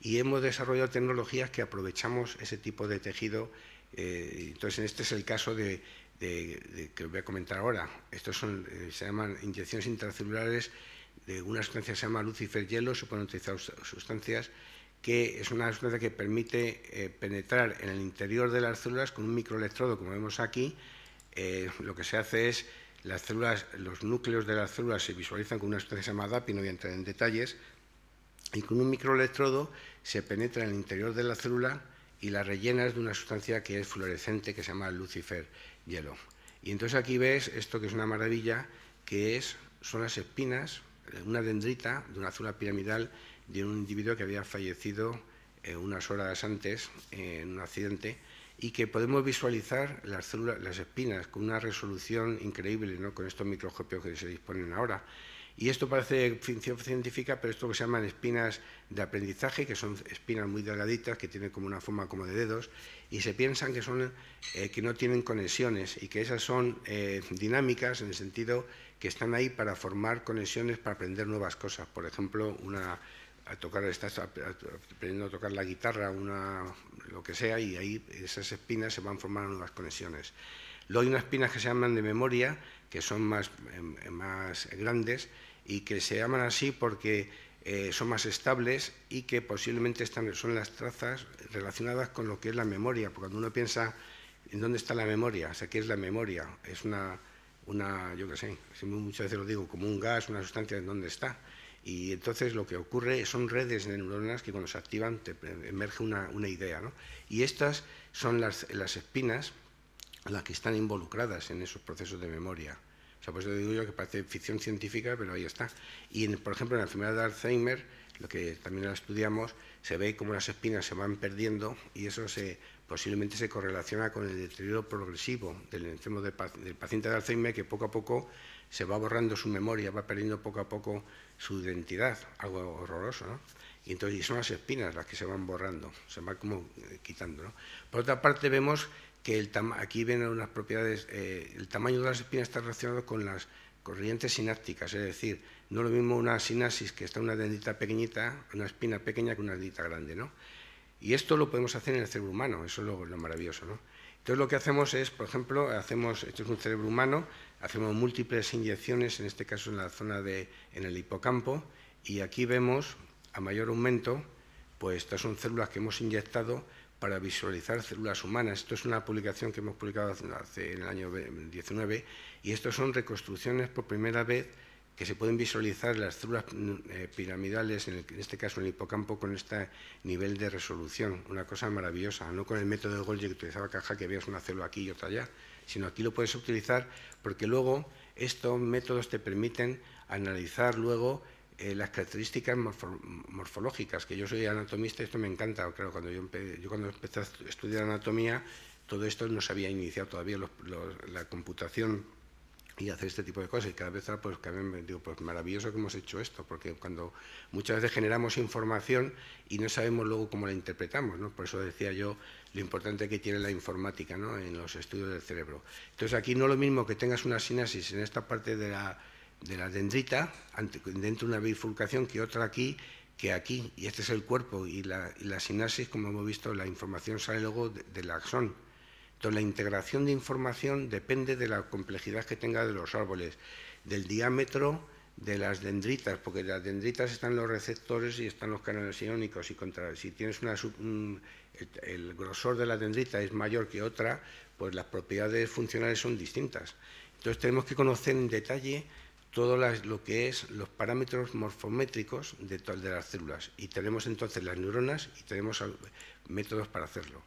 y hemos desarrollado tecnologías que aprovechamos ese tipo de tejido. Entonces, este es el caso que os voy a comentar ahora. Estos se llaman inyecciones intracelulares de una sustancia que se llama Lucifer hielo. Se pueden utilizar sustancias que es una sustancia que permite penetrar en el interior de las células con un microelectrodo, como vemos aquí. Lo que se hace es, los núcleos de las células se visualizan con una sustancia que se llama DAPI, no voy a entrar en detalles, y con un microelectrodo se penetra en el interior de la célula y la rellenas de una sustancia que es fluorescente, que se llama Lucifer hielo. Y entonces aquí ves esto que es una maravilla, que son las espinas, una dendrita de una célula piramidal de un individuo que había fallecido unas horas antes en un accidente, y que podemos visualizar las espinas con una resolución increíble, ¿no? Con estos microscopios que se disponen ahora. Y esto parece ficción científica, pero esto que se llaman espinas de aprendizaje, que son espinas muy delgaditas, que tienen como una forma como de dedos, y se piensan que no tienen conexiones y que esas son dinámicas en el sentido que están ahí para formar conexiones para aprender nuevas cosas. Por ejemplo, estás aprendiendo a tocar la guitarra, lo que sea, y ahí esas espinas se van formando nuevas conexiones. Luego hay unas espinas que se llaman de memoria, que son más grandes y que se llaman así porque son más estables y que posiblemente son las trazas relacionadas con lo que es la memoria. Porque cuando uno piensa en dónde está la memoria, o sea, ¿qué es la memoria? Es yo qué sé, muchas veces lo digo, como un gas, una sustancia, ¿en dónde está? Y entonces lo que ocurre son redes de neuronas que cuando se activan emerge una idea, ¿no? Y estas son las espinas las que están involucradas en esos procesos de memoria. O sea, por eso digo yo que parece ficción científica, pero ahí está. Y, por ejemplo, en la enfermedad de Alzheimer, lo que también la estudiamos, se ve cómo las espinas se van perdiendo y eso posiblemente se correlaciona con el deterioro progresivo del enfermo del paciente de Alzheimer, que poco a poco se va borrando su memoria, va perdiendo poco a poco su identidad, algo horroroso, ¿no? Y entonces y son las espinas las que se van borrando, se van como quitando, ¿no? Por otra parte, vemos que aquí ven unas propiedades, el tamaño de las espinas está relacionado con las corrientes sinápticas, es decir, no es lo mismo una sinapsis que está una dendrita pequeñita, una espina pequeña que una dendrita grande, ¿no? Y esto lo podemos hacer en el cerebro humano, eso es lo maravilloso, ¿no? Entonces lo que hacemos es, por ejemplo, esto es un cerebro humano, hacemos múltiples inyecciones, en este caso en la zona en el hipocampo, y aquí vemos, a mayor aumento, pues estas son células que hemos inyectado para visualizar células humanas. Esto es una publicación que hemos publicado en el año 19, y estos son reconstrucciones por primera vez que se pueden visualizar las células piramidales, en este caso en el hipocampo, con este nivel de resolución. Una cosa maravillosa, no con el método de Golgi que utilizaba Caja, que veas una célula aquí y otra allá, sino aquí lo puedes utilizar porque luego estos métodos te permiten analizar luego las características morfológicas, que yo soy anatomista y esto me encanta. Claro, cuando yo empecé a estudiar anatomía, todo esto no se había iniciado todavía, la computación y hacer este tipo de cosas, y cada vez pues digo, pues maravilloso que hemos hecho esto, porque cuando muchas veces generamos información y no sabemos luego cómo la interpretamos, ¿no? Por eso decía yo lo importante que tiene la informática, ¿no?, en los estudios del cerebro. Entonces aquí no es lo mismo que tengas una sinapsis en esta parte de la dendrita, dentro de una bifurcación, que otra aquí, y este es el cuerpo, y la sinapsis, como hemos visto, la información sale luego del axón. Entonces, la integración de información depende de la complejidad que tenga de los árboles, del diámetro de las dendritas, porque en las dendritas están los receptores y están los canales iónicos, y si tienes el grosor de la dendrita es mayor que otra, pues las propiedades funcionales son distintas. Entonces, tenemos que conocer en detalle todo lo que es los parámetros morfométricos de las células, y tenemos entonces las neuronas y tenemos métodos para hacerlo.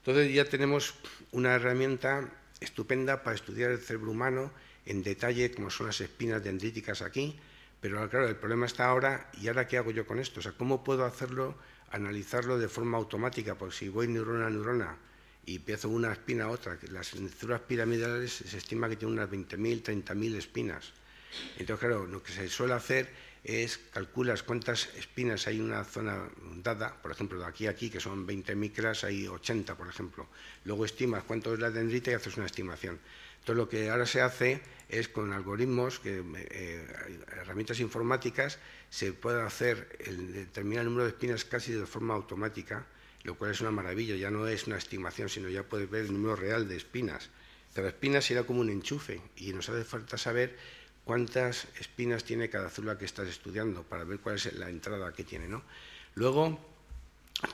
Entonces ya tenemos una herramienta estupenda para estudiar el cerebro humano en detalle, como son las espinas dendríticas aquí, pero claro, el problema está ahora, ¿y ahora qué hago yo con esto? O sea, ¿cómo puedo hacerlo, analizarlo de forma automática? Porque si voy neurona a neurona y empiezo una espina a otra, las células piramidales se estima que tienen unas 20.000, 30.000 espinas. Entonces, claro, lo que se suele hacer es calculas cuántas espinas hay en una zona dada, por ejemplo, de aquí a aquí, que son 20 micras, hay 80, por ejemplo. Luego estimas cuánto es la dendrita y haces una estimación. Entonces, lo que ahora se hace es con algoritmos, herramientas informáticas, se puede hacer determinar el número de espinas casi de forma automática, lo cual es una maravilla. Ya no es una estimación, sino ya puedes ver el número real de espinas. Cada espina será como un enchufe y nos hace falta saber cuántas espinas tiene cada célula que estás estudiando para ver cuál es la entrada que tiene, ¿no? Luego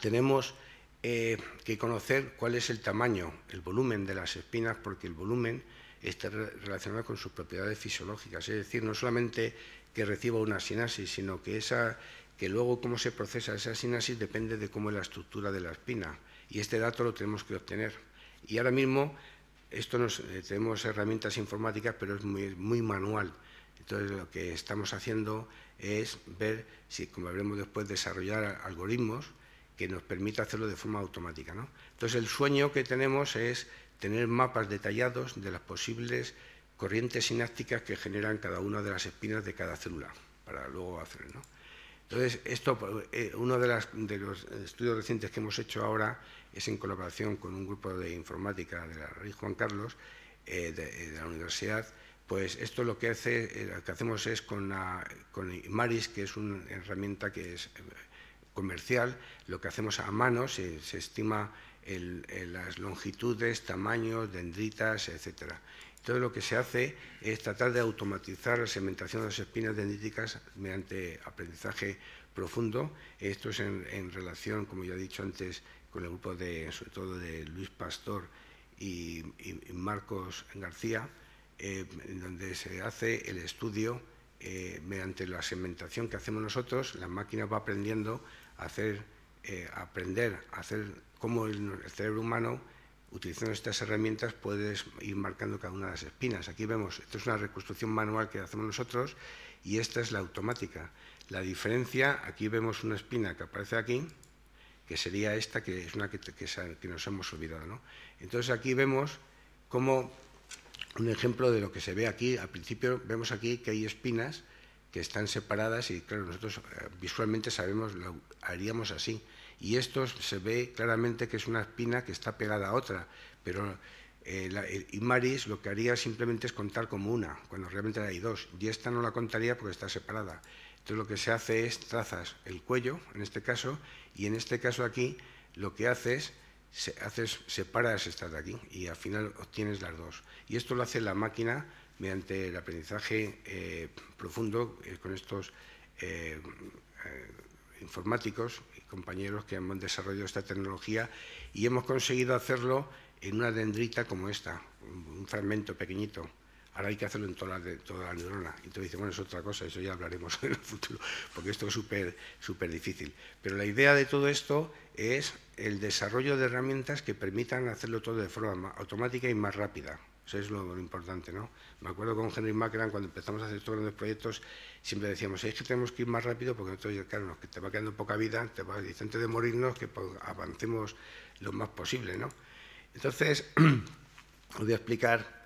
tenemos que conocer cuál es el tamaño, el volumen de las espinas, porque el volumen está relacionado con sus propiedades fisiológicas, es decir, no solamente que reciba una sinapsis, sino que luego cómo se procesa esa sinapsis depende de cómo es la estructura de la espina, y este dato lo tenemos que obtener. Y ahora mismo tenemos herramientas informáticas, pero es muy manual. Entonces, lo que estamos haciendo es ver si, como veremos después, desarrollar algoritmos que nos permita hacerlo de forma automática, ¿no? Entonces, el sueño que tenemos es tener mapas detallados de las posibles corrientes sinápticas que generan cada una de las espinas de cada célula, para luego hacer, ¿no? Entonces, uno de los estudios recientes que hemos hecho ahora es en colaboración con un grupo de informática de la Rey Juan Carlos, de la universidad. Pues esto lo que hacemos es con Imaris, que es una herramienta que es comercial, lo que hacemos a mano, se estima las longitudes, tamaños, dendritas, etcétera. Entonces, lo que se hace es tratar de automatizar la segmentación de las espinas dendríticas mediante aprendizaje profundo. Esto es en relación, como ya he dicho antes, con el grupo sobre todo de Luis Pastor y Marcos García, en donde se hace el estudio mediante la segmentación que hacemos nosotros, la máquina va aprendiendo a aprender a hacer cómo el cerebro humano, utilizando estas herramientas, puedes ir marcando cada una de las espinas. Aquí vemos, esto es una reconstrucción manual que hacemos nosotros y esta es la automática. La diferencia, aquí vemos una espina que aparece aquí, que sería esta, que es una que nos hemos olvidado, ¿no? Entonces aquí vemos como un ejemplo de lo que se ve aquí. Al principio vemos aquí que hay espinas que están separadas y claro, nosotros visualmente sabemos, lo haríamos así. Y esto se ve claramente que es una espina que está pegada a otra, pero el Imaris lo que haría simplemente es contar como una, cuando realmente hay dos, y esta no la contaría porque está separada. Entonces lo que se hace es trazas el cuello, en este caso, y en este caso aquí lo que haces, separas estas de aquí y al final obtienes las dos. Y esto lo hace la máquina mediante el aprendizaje profundo con estos informáticos y compañeros que hemos desarrollado esta tecnología y hemos conseguido hacerlo en una dendrita como esta, un fragmento pequeñito. Ahora hay que hacerlo en toda la neurona. Y tú dices, bueno, es otra cosa, eso ya hablaremos en el futuro, porque esto es súper difícil. Pero la idea de todo esto es el desarrollo de herramientas que permitan hacerlo todo de forma automática y más rápida. Eso es lo importante, ¿no? Me acuerdo con Henry Mackran, cuando empezamos a hacer estos grandes proyectos, siempre decíamos, es que tenemos que ir más rápido porque entonces, claro, que te va quedando poca vida, antes de morirnos, que avancemos lo más posible, ¿no? Entonces, os voy a explicar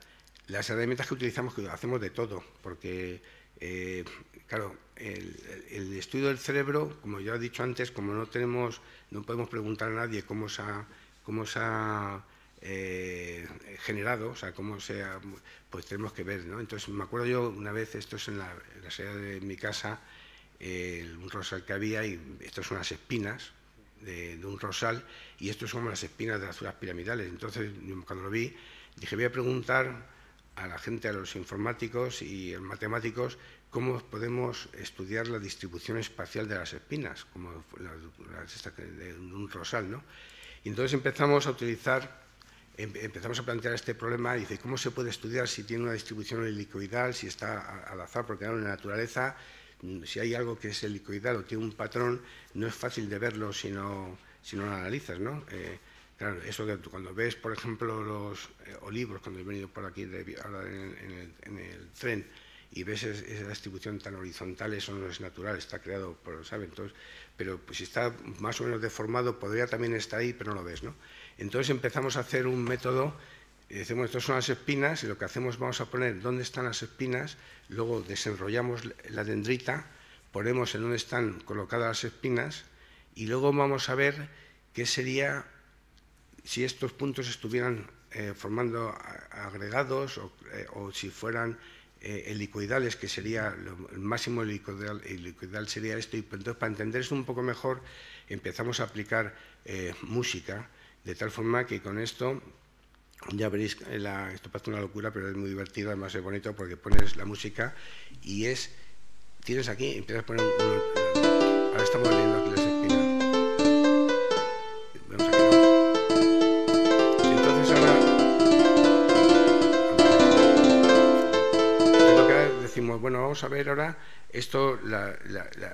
las herramientas que utilizamos, que hacemos de todo, porque, claro, el estudio del cerebro, como ya he dicho antes, como no podemos preguntar a nadie cómo se ha generado, o sea, pues tenemos que ver, ¿no? Entonces, me acuerdo yo una vez, esto es en la sede de mi casa, un rosal que había, y esto son las espinas de un rosal, y esto son las espinas de las células piramidales. Entonces, cuando lo vi, dije, voy a preguntar a la gente, a los informáticos y a los matemáticos, cómo podemos estudiar la distribución espacial de las espinas, como de un rosal, ¿no? Y entonces empezamos a plantear este problema y dice, ¿cómo se puede estudiar si tiene una distribución helicoidal, si está al azar? Porque en la naturaleza, si hay algo que es helicoidal o tiene un patrón, no es fácil de verlo si no lo analizas, ¿no? Claro, eso que cuando ves, por ejemplo, los olivos, cuando he venido por aquí ahora en el tren, y ves esa distribución tan horizontal, eso no es natural, está creado por, ¿sabes? Entonces, pero pues, si está más o menos deformado, podría también estar ahí, pero no lo ves, ¿no? Entonces empezamos a hacer un método, y decimos, estas son las espinas, y lo que hacemos, vamos a poner dónde están las espinas, luego desenrollamos la dendrita, ponemos en dónde están colocadas las espinas, y luego vamos a ver qué sería si estos puntos estuvieran formando agregados o si fueran helicoidales, que sería el máximo helicoidal sería esto, y entonces para entender esto un poco mejor empezamos a aplicar música, de tal forma que con esto ya veréis, esto parece una locura, pero es muy divertido, además es bonito porque pones la música y tienes aquí, empiezas a poner ahora estamos leyendo aquí las espinas. Vemos aquí, ¿no? Entonces ahora decimos, bueno, vamos a ver ahora, esto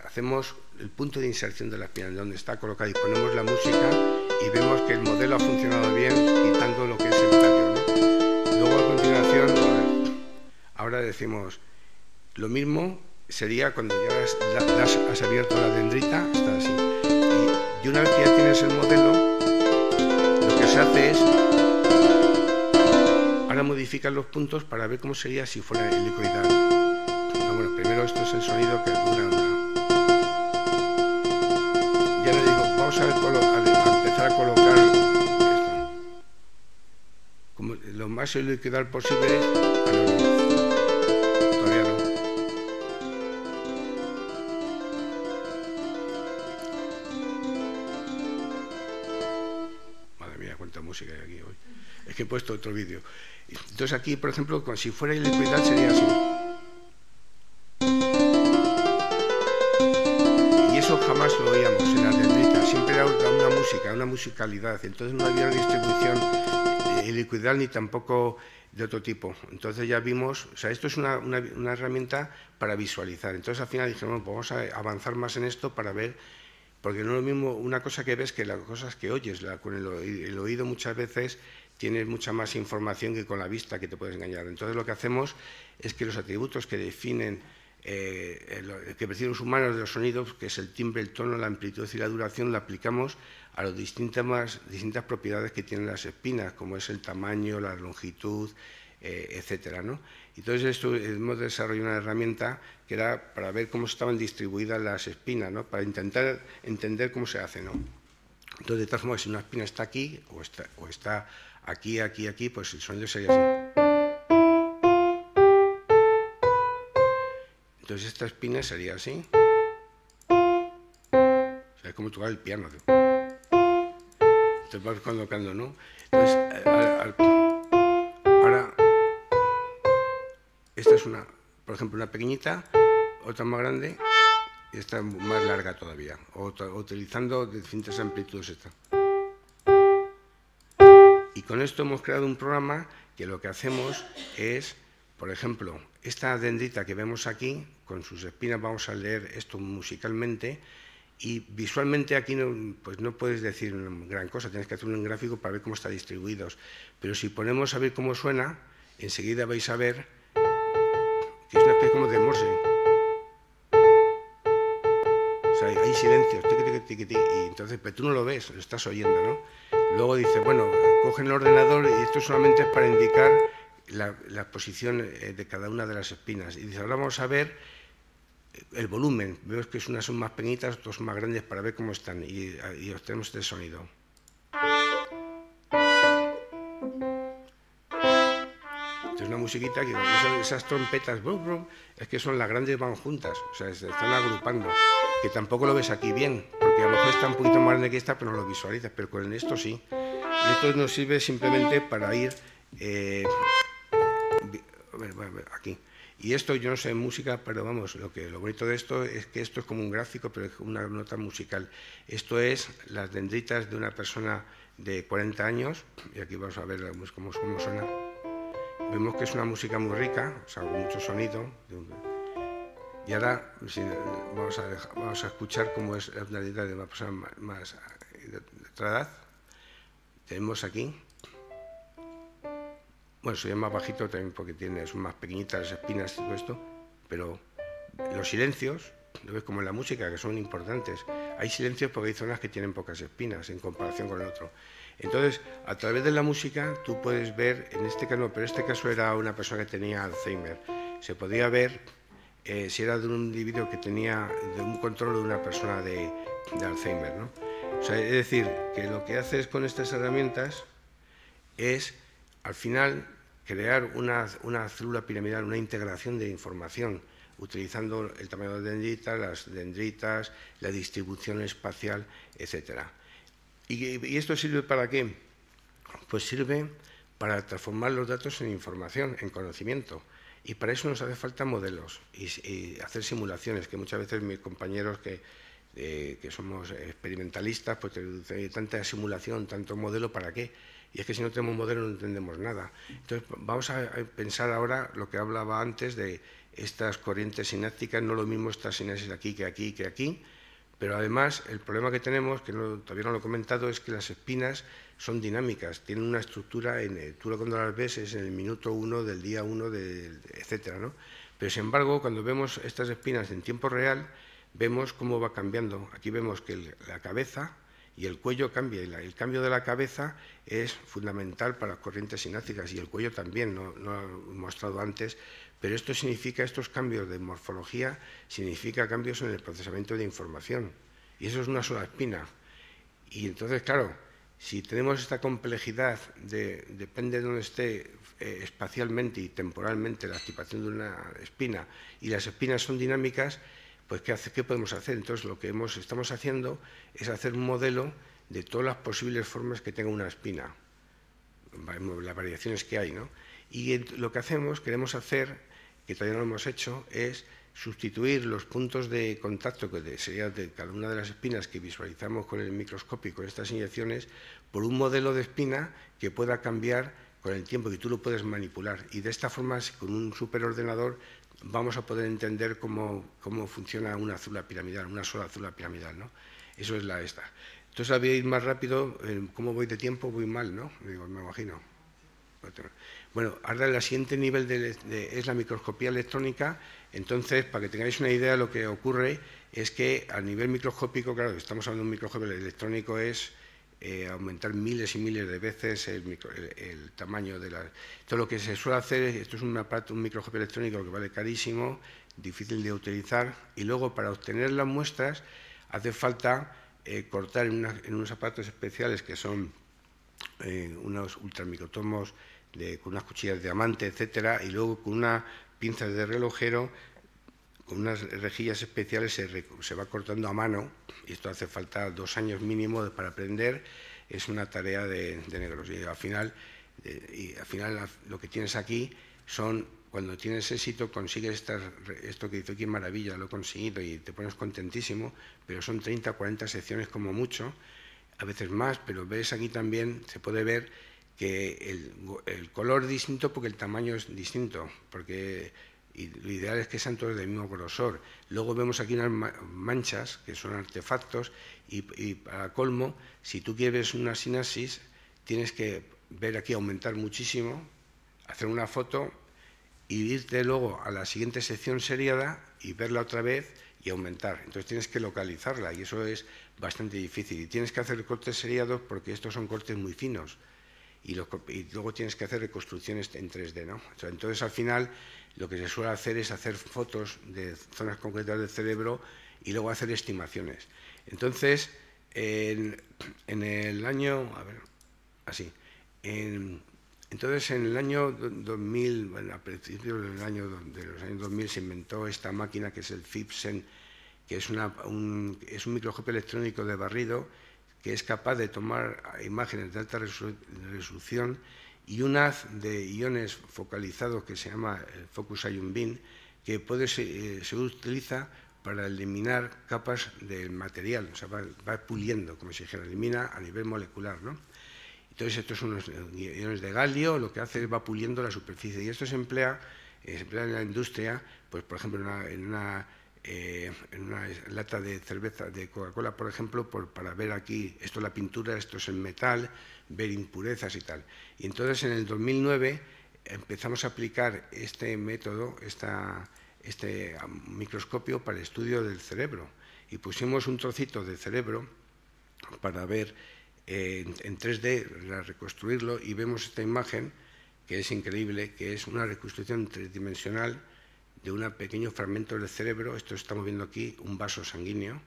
hacemos el punto de inserción de la espina, donde está colocada, y ponemos la música y vemos que el modelo ha funcionado bien, quitando lo que es el tallo, ¿no? Luego a continuación, ahora decimos, lo mismo sería cuando ya has abierto la dendrita, está así. Y una vez que ya tienes el modelo, lo que se hace es, ahora modifican los puntos para ver cómo sería si fuera helicoidal. Bueno, primero esto es el sonido que ya le digo, vamos a empezar a colocar esto. Como lo más helicoidal posible es... todavía no. Madre mía, cuánta música hay aquí hoy. Es que he puesto otro vídeo. Entonces aquí, por ejemplo, si fuera helicoidal sería así. Jamás lo oíamos en la dendrita, siempre era una musicalidad, entonces no había una distribución helicoidal ni tampoco de otro tipo. Entonces ya vimos, o sea, esto es una herramienta para visualizar. Entonces al final dijimos, bueno, pues vamos a avanzar más en esto para ver, porque no es lo mismo una cosa que ves que las cosas que oyes. Con el oído muchas veces tienes mucha más información que con la vista, que te puedes engañar. Entonces lo que hacemos es que los atributos que definen, que perciben los humanos de los sonidos, que es el timbre, el tono, la amplitud y la duración, lo aplicamos a las distintas propiedades que tienen las espinas, como es el tamaño, la longitud, etcétera, ¿no? Entonces hemos desarrollado una herramienta que era para ver cómo estaban distribuidas las espinas, ¿no? Para intentar entender cómo se hace, ¿no? Entonces, de tal forma que si una espina está aquí o está aquí, aquí, aquí, pues el sonido sería así. Entonces esta espina sería así. O sea, es como tocar el piano. Entonces vas colocando, ¿no? Entonces, ahora, esta es una, por ejemplo, una pequeñita, otra más grande y esta más larga todavía, utilizando distintas amplitudes esta. Y con esto hemos creado un programa que lo que hacemos es, por ejemplo, esta dendrita que vemos aquí, con sus espinas vamos a leer esto musicalmente, y visualmente aquí pues no puedes decir gran cosa, tienes que hacer un gráfico para ver cómo está distribuidos. Pero si ponemos a ver cómo suena, enseguida vais a ver que es una especie como de Morse. O sea, hay silencios, y entonces, pero tú no lo ves, lo estás oyendo, ¿no? Luego dice, bueno, cogen el ordenador y esto solamente es para indicar la posición de cada una de las espinas. Y dice, ahora vamos a ver el volumen. Vemos que unas son más pequeñitas, otras son más grandes para ver cómo están. Y obtenemos este sonido. Entonces una musiquita que esas trompetas, brum, brum, es que son las grandes, van juntas, o sea, se están agrupando. Que tampoco lo ves aquí bien, porque a lo mejor está un poquito más grande que esta, pero no lo visualizas, pero con esto sí. Y esto nos sirve simplemente para ir aquí. Y esto, yo no sé música, pero vamos, lo bonito de esto es que esto es como un gráfico, pero es una nota musical. Esto es las dendritas de una persona de 40 años, y aquí vamos a ver cómo suena. Vemos que es una música muy rica, o sea, con mucho sonido. Y ahora vamos a escuchar cómo es la dendrita de una persona más de otra edad. Tenemos aquí. Bueno, soy más bajito también porque son más pequeñitas las espinas y todo esto, pero los silencios, ¿lo ves? Como en la música, que son importantes. Hay silencios porque hay zonas que tienen pocas espinas en comparación con el otro. Entonces, a través de la música, tú puedes ver, en este caso, pero este caso era una persona que tenía Alzheimer, se podía ver si era de un individuo que tenía de un control de una persona de Alzheimer, ¿no? O sea, es decir, que lo que haces con estas herramientas es, al final, crear una célula piramidal, una integración de información, utilizando el tamaño de dendritas, las dendritas, la distribución espacial, etc. ¿Y esto sirve para qué? Pues sirve para transformar los datos en información, en conocimiento. Y para eso nos hace falta modelos y hacer simulaciones, que muchas veces mis compañeros que somos experimentalistas, pues tanta simulación, tanto modelo, ¿para qué? Y es que si no tenemos modelo no entendemos nada. Entonces vamos a pensar ahora lo que hablaba antes de estas corrientes sinápticas, no lo mismo esta sinapsis aquí que aquí que aquí, pero además el problema que tenemos, que todavía no lo he comentado, es que las espinas son dinámicas, tienen una estructura, tú cuando las ves es en el minuto 1 del día 1, etcétera, ¿no? Pero sin embargo, cuando vemos estas espinas en tiempo real, vemos cómo va cambiando. Aquí vemos que la cabeza y el cuello cambia, y el cambio de la cabeza es fundamental para las corrientes sinápticas, y el cuello también, no lo he mostrado antes, pero esto significa, estos cambios de morfología, significa cambios en el procesamiento de información, y eso es una sola espina. Y entonces, claro, si tenemos esta complejidad, depende de dónde esté espacialmente y temporalmente la activación de una espina, y las espinas son dinámicas, pues ¿qué podemos hacer? Entonces lo que estamos haciendo es hacer un modelo de todas las posibles formas que tenga una espina, las variaciones que hay, ¿no? Y lo que queremos hacer, que todavía no lo hemos hecho, es sustituir los puntos de contacto que sería de cada una de las espinas que visualizamos con el microscopio y con estas inyecciones por un modelo de espina que pueda cambiar con el tiempo, que tú lo puedes manipular. Y de esta forma, con un superordenador, vamos a poder entender cómo funciona una célula piramidal, una sola célula piramidal, ¿no? Eso es la esta. Entonces, voy a ir más rápido. ¿Cómo voy de tiempo? Voy mal, ¿no? Digo, me imagino. Bueno, ahora el siguiente nivel es la microscopía electrónica. Entonces, para que tengáis una idea, lo que ocurre es que a nivel microscópico, claro, estamos hablando de un microscopio electrónico, es aumentar miles y miles de veces el tamaño de la... Todo lo que se suele hacer, esto es un microscopio electrónico que vale carísimo, difícil de utilizar, y luego para obtener las muestras hace falta cortar en unos aparatos especiales que son unos ultramicrotomos con unas cuchillas de diamante, etcétera, y luego con una pinza de relojero, con unas rejillas especiales se va cortando a mano, y esto hace falta 2 años mínimo para aprender, es una tarea de negros. Y al final lo que tienes aquí son, cuando tienes éxito, consigues esto que dice aquí, maravilla, lo he conseguido, y te pones contentísimo, pero son 30 o 40 secciones como mucho, a veces más, pero ves aquí también, se puede ver que el color es distinto porque el tamaño es distinto, y lo ideal es que sean todos del mismo grosor. Luego vemos aquí unas manchas, que son artefactos, y para colmo, si tú quieres una sinapsis, tienes que ver aquí, aumentar muchísimo, hacer una foto, y irte luego a la siguiente sección seriada y verla otra vez y aumentar. Entonces tienes que localizarla, y eso es bastante difícil. Y tienes que hacer cortes seriados porque estos son cortes muy finos. Y luego tienes que hacer reconstrucciones en 3D, ¿no? Entonces, al final, lo que se suele hacer es hacer fotos de zonas concretas del cerebro y luego hacer estimaciones. Entonces, en el año... A ver, así. Entonces, en el año 2000, bueno, a principios de los años 2000, se inventó esta máquina que es el FIBSEN, que es un microscopio electrónico de barrido que es capaz de tomar imágenes de alta resolución y un haz de iones focalizados que se llama el Focus Ion Beam, que se utiliza para eliminar capas del material, o sea, va puliendo, como si dijera, elimina a nivel molecular, ¿no? Entonces, estos son unos iones de galio, lo que hace es va puliendo la superficie, y esto se emplea en la industria, pues, por ejemplo, en una lata de cerveza de Coca-Cola, por ejemplo, para ver aquí, esto es la pintura, esto es el metal, ver impurezas y tal. Y entonces, en el 2009, empezamos a aplicar este método, este microscopio para el estudio del cerebro, y pusimos un trocito de cerebro para ver en 3D, reconstruirlo, y vemos esta imagen, que es increíble, que es una reconstrucción tridimensional de un pequeño fragmento del cerebro. Esto estamos viendo aquí, un vaso sanguíneo,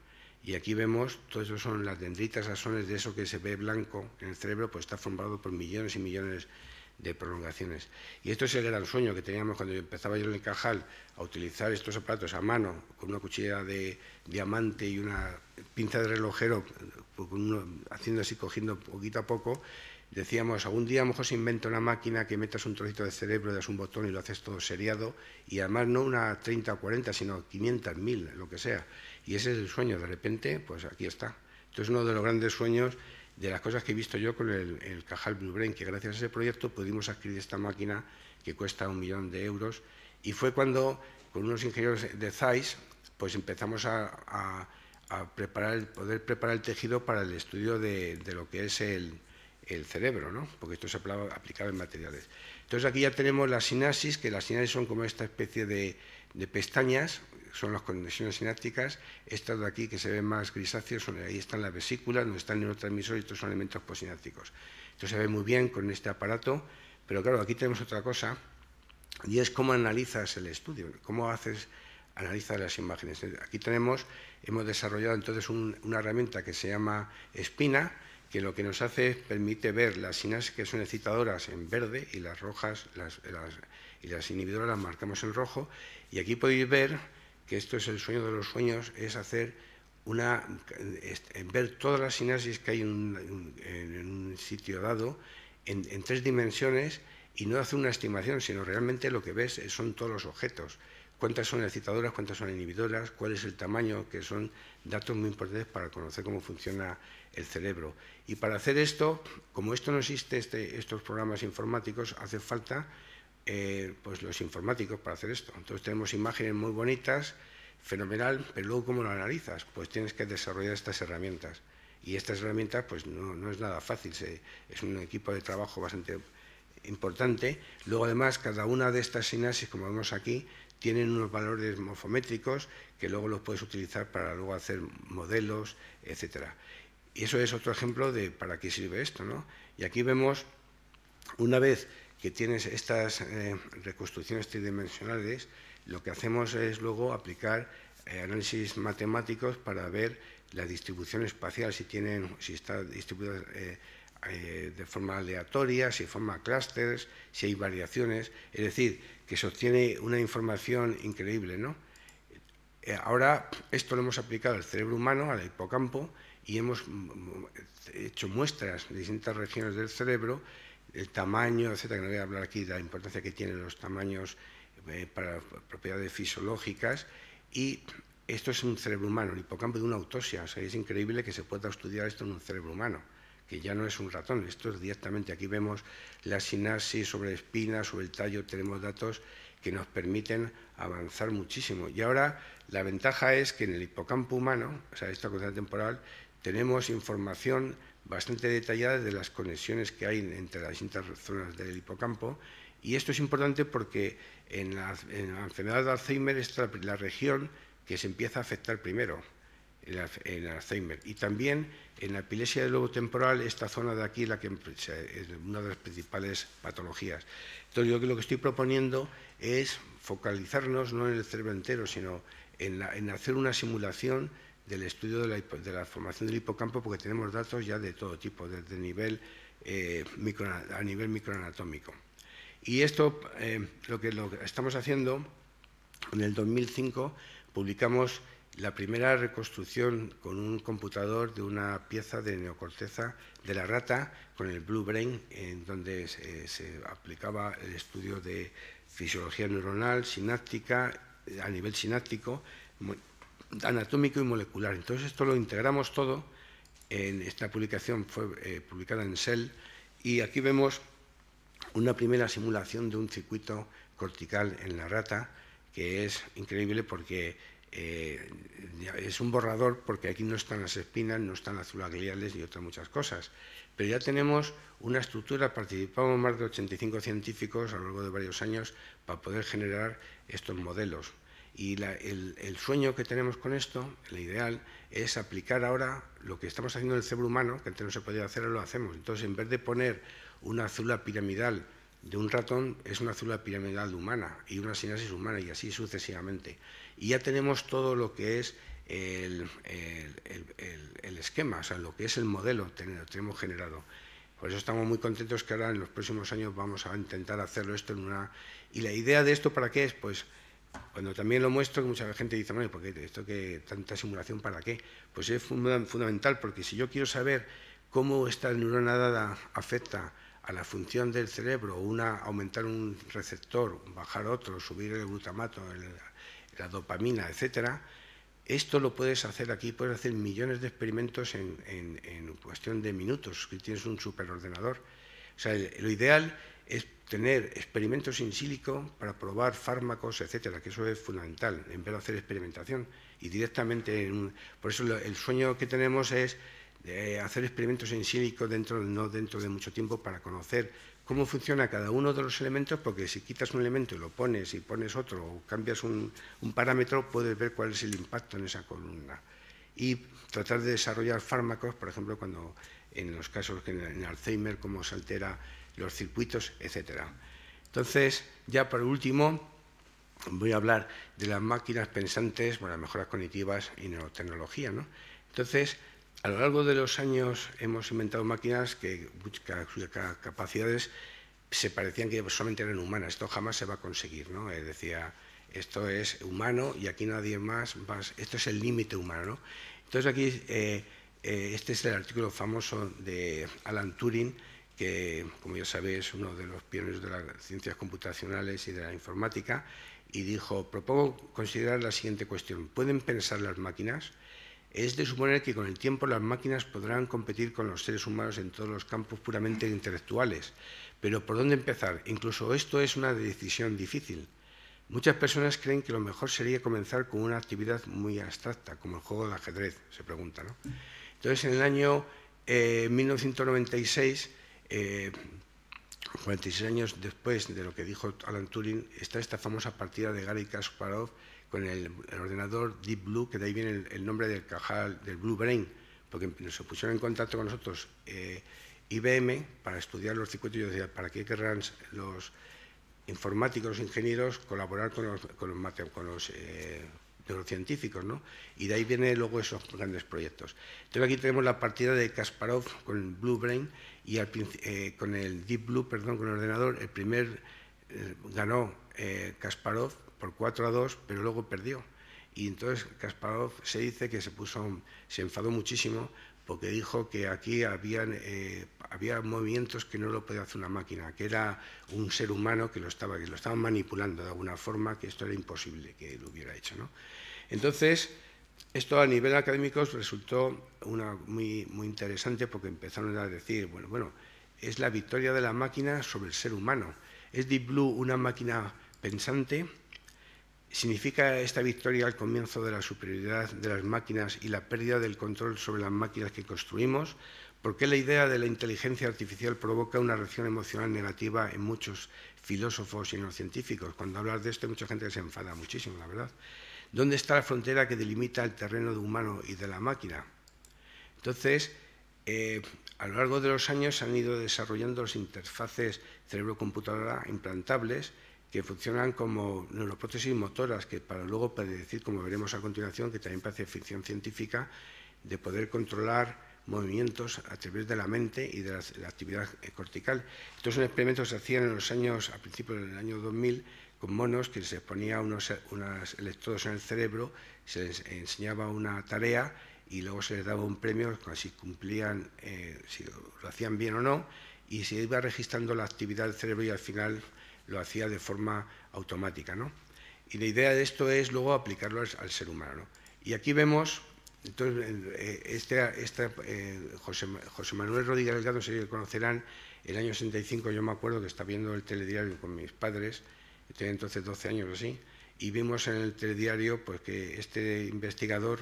y aquí vemos, todo eso son las dendritas, axones, de eso que se ve blanco en el cerebro, pues está formado por millones y millones de prolongaciones. Y esto es el gran sueño que teníamos cuando empezaba yo en el Cajal a utilizar estos aparatos a mano, con una cuchilla de diamante y una pinza de relojero, haciendo así, cogiendo poquito a poco. Decíamos, algún día a lo mejor se inventa una máquina que metas un trocito de cerebro, das un botón y lo haces todo seriado, y además no una 30 o 40, sino 500, 1000, lo que sea. Y ese es el sueño, de repente, pues aquí está. Esto es uno de los grandes sueños, de las cosas que he visto yo con el Cajal Blue Brain, que gracias a ese proyecto pudimos adquirir esta máquina que cuesta 1 millón de euros, y fue cuando, con unos ingenieros de ZEISS, pues empezamos a poder preparar el tejido para el estudio de lo que es el cerebro, ¿no? Porque esto se aplicaba en materiales. Entonces aquí ya tenemos las sinapsis, que las sinapsis son como esta especie de pestañas, son las conexiones sinápticas. Estas de aquí, que se ven más grisáceos, ahí están las vesículas, donde están el neurotransmisor, y estos son elementos postsinápticos. Esto se ve muy bien con este aparato, pero claro, aquí tenemos otra cosa, y es cómo analizas el estudio, cómo analizas las imágenes. Aquí hemos desarrollado entonces una herramienta que se llama Espina, que lo que nos hace es permite ver las sinapsis que son excitadoras en verde, y las rojas y las inhibidoras las marcamos en rojo. Y aquí podéis ver que esto es el sueño de los sueños, es hacer ver todas las sinapsis que hay en un sitio dado en 3 dimensiones, y no hacer una estimación, sino realmente lo que ves son todos los objetos. cuántas son excitadoras, cuántas son inhibidoras, cuál es el tamaño, que son datos muy importantes para conocer cómo funciona el cerebro. Y para hacer esto, como esto no existe, estos programas informáticos, hace falta pues los informáticos para hacer esto. Entonces tenemos imágenes muy bonitas, fenomenal, pero luego ¿cómo lo analizas? Pues tienes que desarrollar estas herramientas. Y estas herramientas pues no es nada fácil, es un equipo de trabajo bastante importante. Luego además cada una de estas sinapsis, como vemos aquí, tienen unos valores morfométricos que luego los puedes utilizar para luego hacer modelos, etcétera. Y eso es otro ejemplo de para qué sirve esto, ¿no? Y aquí vemos, una vez que tienes estas reconstrucciones tridimensionales, lo que hacemos es luego aplicar análisis matemáticos para ver la distribución espacial, si está distribuida de forma aleatoria, si forma clústeres, si hay variaciones, es decir, que se obtiene una información increíble, ¿no? Ahora esto lo hemos aplicado al cerebro humano, al hipocampo, y hemos hecho muestras de distintas regiones del cerebro, el tamaño, etcétera, que no voy a hablar aquí de la importancia que tienen los tamaños para propiedades fisiológicas, y esto es un cerebro humano, el hipocampo de una autopsia, o sea, es increíble que se pueda estudiar esto en un cerebro humano, que ya no es un ratón, esto es directamente, aquí vemos la sinapsis sobre espinas, sobre el tallo, tenemos datos que nos permiten avanzar muchísimo. Y ahora la ventaja es que en el hipocampo humano, o sea, esta cosa temporal, tenemos información bastante detallada de las conexiones que hay entre las distintas zonas del hipocampo, y esto es importante porque en la enfermedad de Alzheimer está la región que se empieza a afectar primero, en Alzheimer, y también en la epilepsia del lobo temporal, esta zona de aquí la que es una de las principales patologías. Entonces yo lo que estoy proponiendo es focalizarnos no en el cerebro entero, sino en hacer una simulación del estudio de la formación del hipocampo, porque tenemos datos ya de todo tipo, desde nivel a nivel microanatómico. Y esto, lo que estamos haciendo, en el 2005 publicamos la primera reconstrucción con un computador de una pieza de neocorteza de la rata con el Blue Brain, en donde se aplicaba el estudio de fisiología neuronal, sináptica, a nivel sináptico, anatómico y molecular. Entonces esto lo integramos todo, en esta publicación fue publicada en Cell, y aquí vemos una primera simulación de un circuito cortical en la rata, que es increíble porque es un borrador, porque aquí no están las espinas, no están las células gliales y otras muchas cosas. Pero ya tenemos una estructura, participamos más de 85 científicos a lo largo de varios años para poder generar estos modelos. Y el sueño que tenemos con esto, el ideal, es aplicar ahora lo que estamos haciendo en el cerebro humano, que antes no se podía hacer, lo hacemos. Entonces, en vez de poner una célula piramidal de un ratón, es una célula piramidal humana y una sinapsis humana, y así sucesivamente. Y ya tenemos todo lo que es el esquema, o sea, lo que es el modelo, lo tenemos generado. Por eso estamos muy contentos que ahora en los próximos años vamos a intentar hacerlo esto en una... Y la idea de esto, ¿para qué es? Pues cuando también lo muestro, mucha gente dice, bueno, ¿por qué esto, tanta simulación, para qué? Pues es fundamental, porque si yo quiero saber cómo esta neurona dada afecta a la función del cerebro, aumentar un receptor, bajar otro, subir el glutamato, la dopamina, etcétera, esto lo puedes hacer aquí, puedes hacer millones de experimentos en cuestión de minutos, que tienes un superordenador. O sea, lo ideal es tener experimentos in silico para probar fármacos, etcétera, que eso es fundamental, en vez de hacer experimentación. Y directamente, por eso el sueño que tenemos es hacer experimentos in silico no dentro de mucho tiempo, para conocer cómo funciona cada uno de los elementos, porque si quitas un elemento y lo pones y pones otro, o cambias un parámetro, puedes ver cuál es el impacto en esa columna. Y tratar de desarrollar fármacos, por ejemplo, cuando en los casos en Alzheimer, cómo se altera los circuitos, etcétera. Entonces, ya por último, voy a hablar de las máquinas pensantes, bueno, las mejoras cognitivas y neurotecnología, ¿no? Entonces, a lo largo de los años hemos inventado máquinas cuyas capacidades se parecían que solamente eran humanas. Esto jamás se va a conseguir, ¿no? Decía, esto es humano y aquí nadie más, esto es el límite humano, ¿no? Entonces aquí, este es el artículo famoso de Alan Turing, que, como ya sabéis, es uno de los pioneros de las ciencias computacionales y de la informática, y dijo: propongo considerar la siguiente cuestión. ¿Pueden pensar las máquinas? Es de suponer que con el tiempo las máquinas podrán competir con los seres humanos en todos los campos puramente intelectuales. Pero ¿por dónde empezar? Incluso esto es una decisión difícil. Muchas personas creen que lo mejor sería comenzar con una actividad muy abstracta, como el juego de ajedrez, se pregunta, ¿no? Entonces, en el año 1996, 46 años después de lo que dijo Alan Turing, está esta famosa partida de Garry Kasparov con el ordenador Deep Blue, que de ahí viene el nombre del Cajal, del Blue Brain, porque se pusieron en contacto con nosotros IBM para estudiar los circuitos. Yo decía, ¿para qué querrán los informáticos, los ingenieros, colaborar con los neurocientíficos, ¿no? Y de ahí vienen luego esos grandes proyectos. Entonces aquí tenemos la partida de Kasparov con el Blue Brain y con el Deep Blue, perdón, con el ordenador. El primer ganó Kasparov por 4-2, pero luego perdió. Y entonces Kasparov se dice que se enfadó muchísimo porque dijo que aquí había movimientos que no lo podía hacer una máquina, que era un ser humano que lo estaban manipulando de alguna forma, que esto era imposible que lo hubiera hecho, ¿no? Entonces, esto a nivel académico resultó muy interesante, porque empezaron a decir, bueno, es la victoria de la máquina sobre el ser humano. ¿Es Deep Blue una máquina pensante? ¿Significa esta victoria el comienzo de la superioridad de las máquinas y la pérdida del control sobre las máquinas que construimos? ¿Por qué la idea de la inteligencia artificial provoca una reacción emocional negativa en muchos filósofos y neurocientíficos? Cuando hablas de esto hay mucha gente que se enfada muchísimo, la verdad. ¿Dónde está la frontera que delimita el terreno de humano y de la máquina? Entonces, a lo largo de los años se han ido desarrollando las interfaces cerebro-computadora implantables que funcionan como neuroprótesis motoras, que para luego predecir, como veremos a continuación, que también parece ficción científica, de poder controlar movimientos a través de la mente y de la actividad cortical. Estos son experimentos que se hacían a principios del año 2000, con monos que se ponía unos electrodos en el cerebro, se les enseñaba una tarea y luego se les daba un premio si cumplían, si lo hacían bien o no, y se iba registrando la actividad del cerebro y al final lo hacía de forma automática, ¿no? Y la idea de esto es luego aplicarlo al ser humano, ¿no? Y aquí vemos, entonces, José Manuel Rodríguez Delgado, no sé si lo conocerán, el año 65, yo me acuerdo que estaba viendo el telediario con mis padres, tenía entonces 12 años o así, y vimos en el telediario pues, que este investigador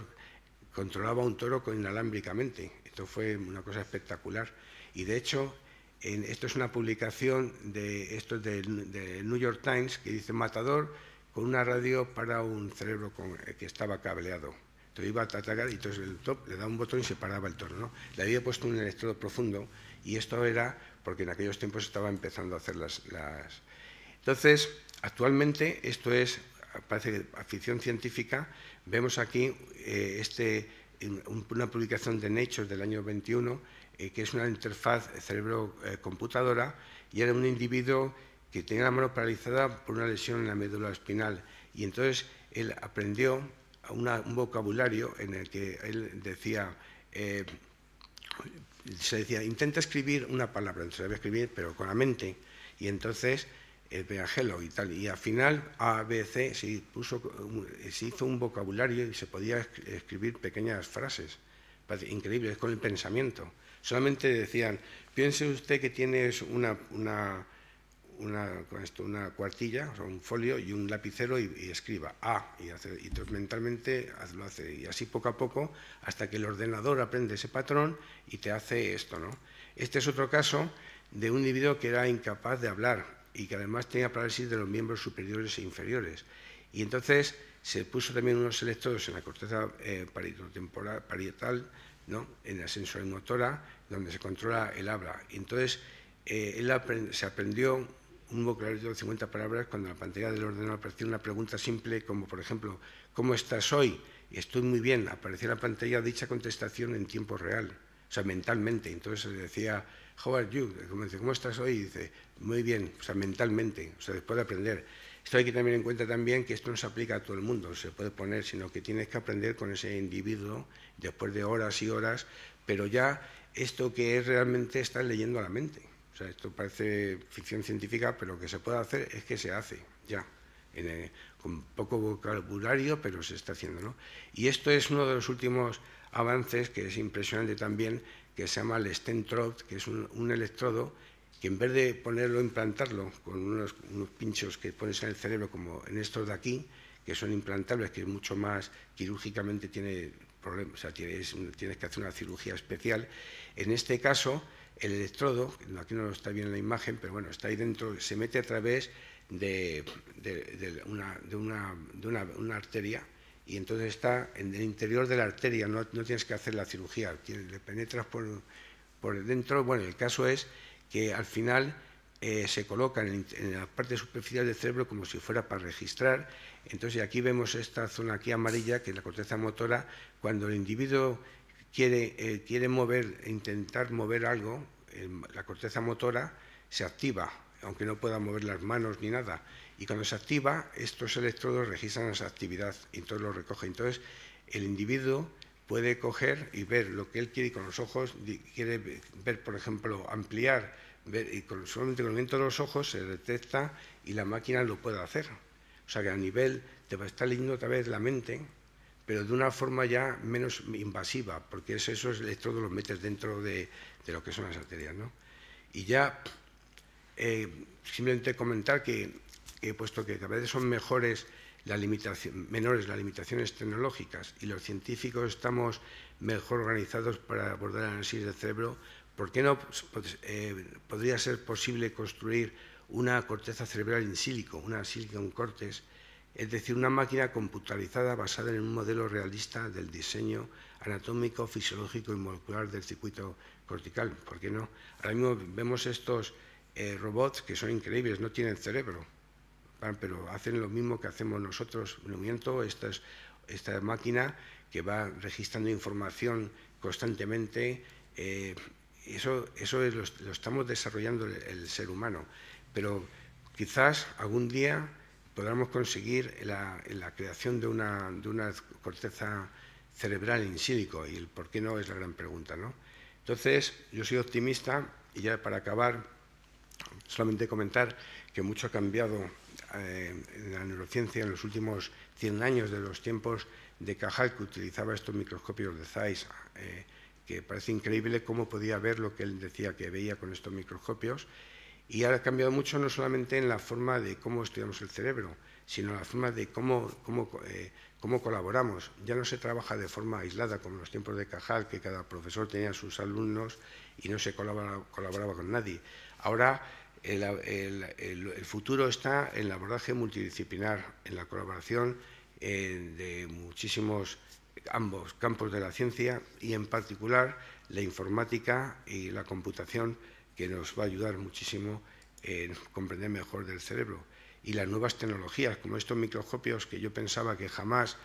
controlaba un toro inalámbricamente. Esto fue una cosa espectacular. Y de hecho, esto es una publicación del New York Times que dice: matador con una radio para un cerebro que estaba cableado. Entonces iba a atacar y entonces el top le daba un botón y se paraba el toro, ¿no? Le había puesto un electrodo profundo y esto era porque en aquellos tiempos estaba empezando a hacer las... Entonces, actualmente esto parece ficción científica. Vemos aquí una publicación de Nature del año 21, que es una interfaz cerebro-computadora, y era un individuo que tenía la mano paralizada por una lesión en la médula espinal. Y entonces él aprendió un vocabulario en el que él decía, intenta escribir una palabra, entonces debe escribir, pero con la mente. Y entonces el hello y tal, y al final A, B, C, se hizo un vocabulario y se podía escribir pequeñas frases increíbles con el pensamiento. Solamente decían, piense usted que tienes una cuartilla, o sea, un folio y un lapicero y escriba A, y entonces mentalmente lo hace, y así poco a poco hasta que el ordenador aprende ese patrón y te hace esto, ¿no? Este es otro caso de un individuo que era incapaz de hablar y que además tenía parálisis de los miembros superiores e inferiores. Y entonces se puso también unos electrodos en la corteza parietal, ¿no?, en la sensorimotora, donde se controla el habla. Y entonces se aprendió un vocabulario de 50 palabras cuando en la pantalla del ordenador aparecía una pregunta simple como, por ejemplo, ¿cómo estás hoy? Y estoy muy bien. Aparecía en la pantalla dicha contestación en tiempo real, o sea, mentalmente. Entonces se decía, how are you? ¿Cómo estás hoy? Y dice, muy bien, o sea, mentalmente, o sea, después de aprender. Esto hay que tener en cuenta también que esto no se aplica a todo el mundo, se puede poner, sino que tienes que aprender con ese individuo después de horas y horas, pero ya esto que es realmente estar leyendo a la mente. O sea, esto parece ficción científica, pero lo que se puede hacer es que se hace ya, con poco vocabulario, pero se está haciendo, ¿no? Y esto es uno de los últimos avances que es impresionante también, que se llama el Stentrod, que es un electrodo que en vez de ponerlo, implantarlo con unos pinchos que pones en el cerebro, como en estos de aquí, que son implantables, que es mucho más quirúrgicamente tiene problemas, o sea, tienes que hacer una cirugía especial. En este caso, el electrodo, aquí no está bien en la imagen, pero bueno, está ahí dentro, se mete a través de una arteria, y entonces está en el interior de la arteria, no tienes que hacer la cirugía, le penetras por dentro. Bueno, el caso es que al final se coloca en la parte superficial del cerebro como si fuera para registrar. Entonces aquí vemos esta zona aquí amarilla, que es la corteza motora. Cuando el individuo quiere intentar mover algo, la corteza motora se activa, aunque no pueda mover las manos ni nada. Y cuando se activa, estos electrodos registran esa actividad y entonces lo recoge. Entonces el individuo puede coger y ver lo que él quiere, y con los ojos quiere ver, por ejemplo, ampliar, y solamente con el movimiento de los ojos se detecta y la máquina lo puede hacer. O sea que a nivel te va a estar leyendo otra vez la mente, pero de una forma ya menos invasiva, porque esos electrodos los metes dentro de lo que son las arterias, ¿no? Y ya simplemente comentar que, puesto que cada vez son menores las limitaciones tecnológicas y los científicos estamos mejor organizados para abordar el análisis del cerebro, ¿por qué no podría ser posible construir una corteza cerebral in silico, una silicon cortex, es decir, una máquina computarizada basada en un modelo realista del diseño anatómico, fisiológico y molecular del circuito cortical? ¿Por qué no? Ahora mismo vemos estos robots que son increíbles, no tienen cerebro, pero hacen lo mismo que hacemos nosotros, el movimiento. Esta máquina que va registrando información constantemente, eso lo estamos desarrollando el ser humano, pero quizás algún día podamos conseguir la creación de una corteza cerebral in silico, y el por qué no es la gran pregunta, ¿no? Entonces, yo soy optimista, y ya para acabar, solamente comentar que mucho ha cambiado en la neurociencia en los últimos 100 años, de los tiempos de Cajal, que utilizaba estos microscopios de Zeiss, que parece increíble cómo podía ver lo que él decía que veía con estos microscopios. Y ha cambiado mucho, no solamente en la forma de cómo estudiamos el cerebro, sino en la forma de cómo colaboramos. Ya no se trabaja de forma aislada, como en los tiempos de Cajal, que cada profesor tenía sus alumnos y no se colaboraba con nadie. Ahora el futuro está en el abordaje multidisciplinar, en la colaboración de muchísimos ambos campos de la ciencia, y en particular la informática y la computación, que nos va a ayudar muchísimo en comprender mejor del cerebro. Y las nuevas tecnologías, como estos microscopios, que yo pensaba que jamás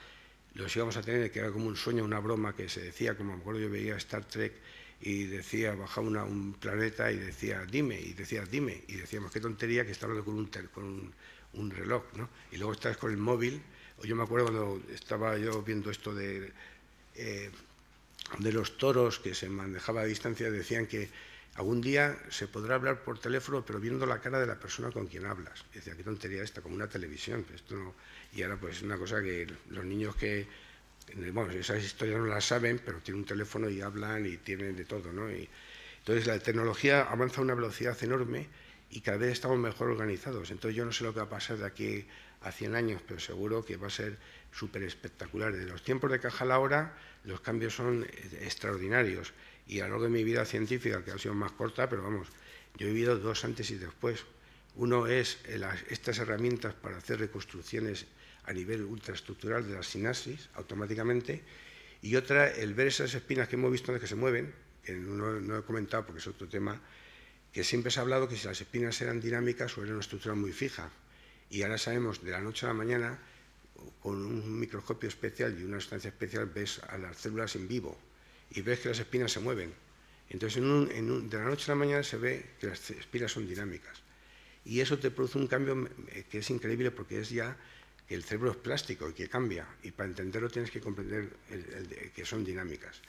los íbamos a tener, que era como un sueño, una broma, que se decía, como me acuerdo, yo veía Star Trek y decía, bajaba un planeta y decía, dime, y decía, dime, y decíamos, qué tontería, que está hablando con un reloj, ¿no? Y luego estás con el móvil. O yo me acuerdo cuando estaba yo viendo esto de los toros, que se manejaba a distancia, decían que algún día se podrá hablar por teléfono, pero viendo la cara de la persona con quien hablas. Y decía, qué tontería esta, como una televisión. Esto no... Y ahora pues es una cosa que los niños que... Bueno, esas historias no las saben, pero tienen un teléfono y hablan y tienen de todo, ¿no? Y entonces la tecnología avanza a una velocidad enorme y cada vez estamos mejor organizados. Entonces yo no sé lo que va a pasar de aquí a 100 años, pero seguro que va a ser súper espectacular. De los tiempos de Cajal ahora, los cambios son extraordinarios. Y a lo largo de mi vida científica, que ha sido más corta, pero vamos, yo he vivido dos antes y después. Uno es estas herramientas para hacer reconstrucciones a nivel ultraestructural de la sinapsis automáticamente, y otra, el ver esas espinas que hemos visto que se mueven, que no he comentado porque es otro tema, que siempre se ha hablado que si las espinas eran dinámicas o eran una estructura muy fija, y ahora sabemos, de la noche a la mañana, con un microscopio especial y una sustancia especial, ves a las células en vivo y ves que las espinas se mueven. Entonces, de la noche a la mañana se ve que las espinas son dinámicas. Y eso te produce un cambio que es increíble, porque es ya que el cerebro es plástico y que cambia. Y para entenderlo tienes que comprender que son dinámicas.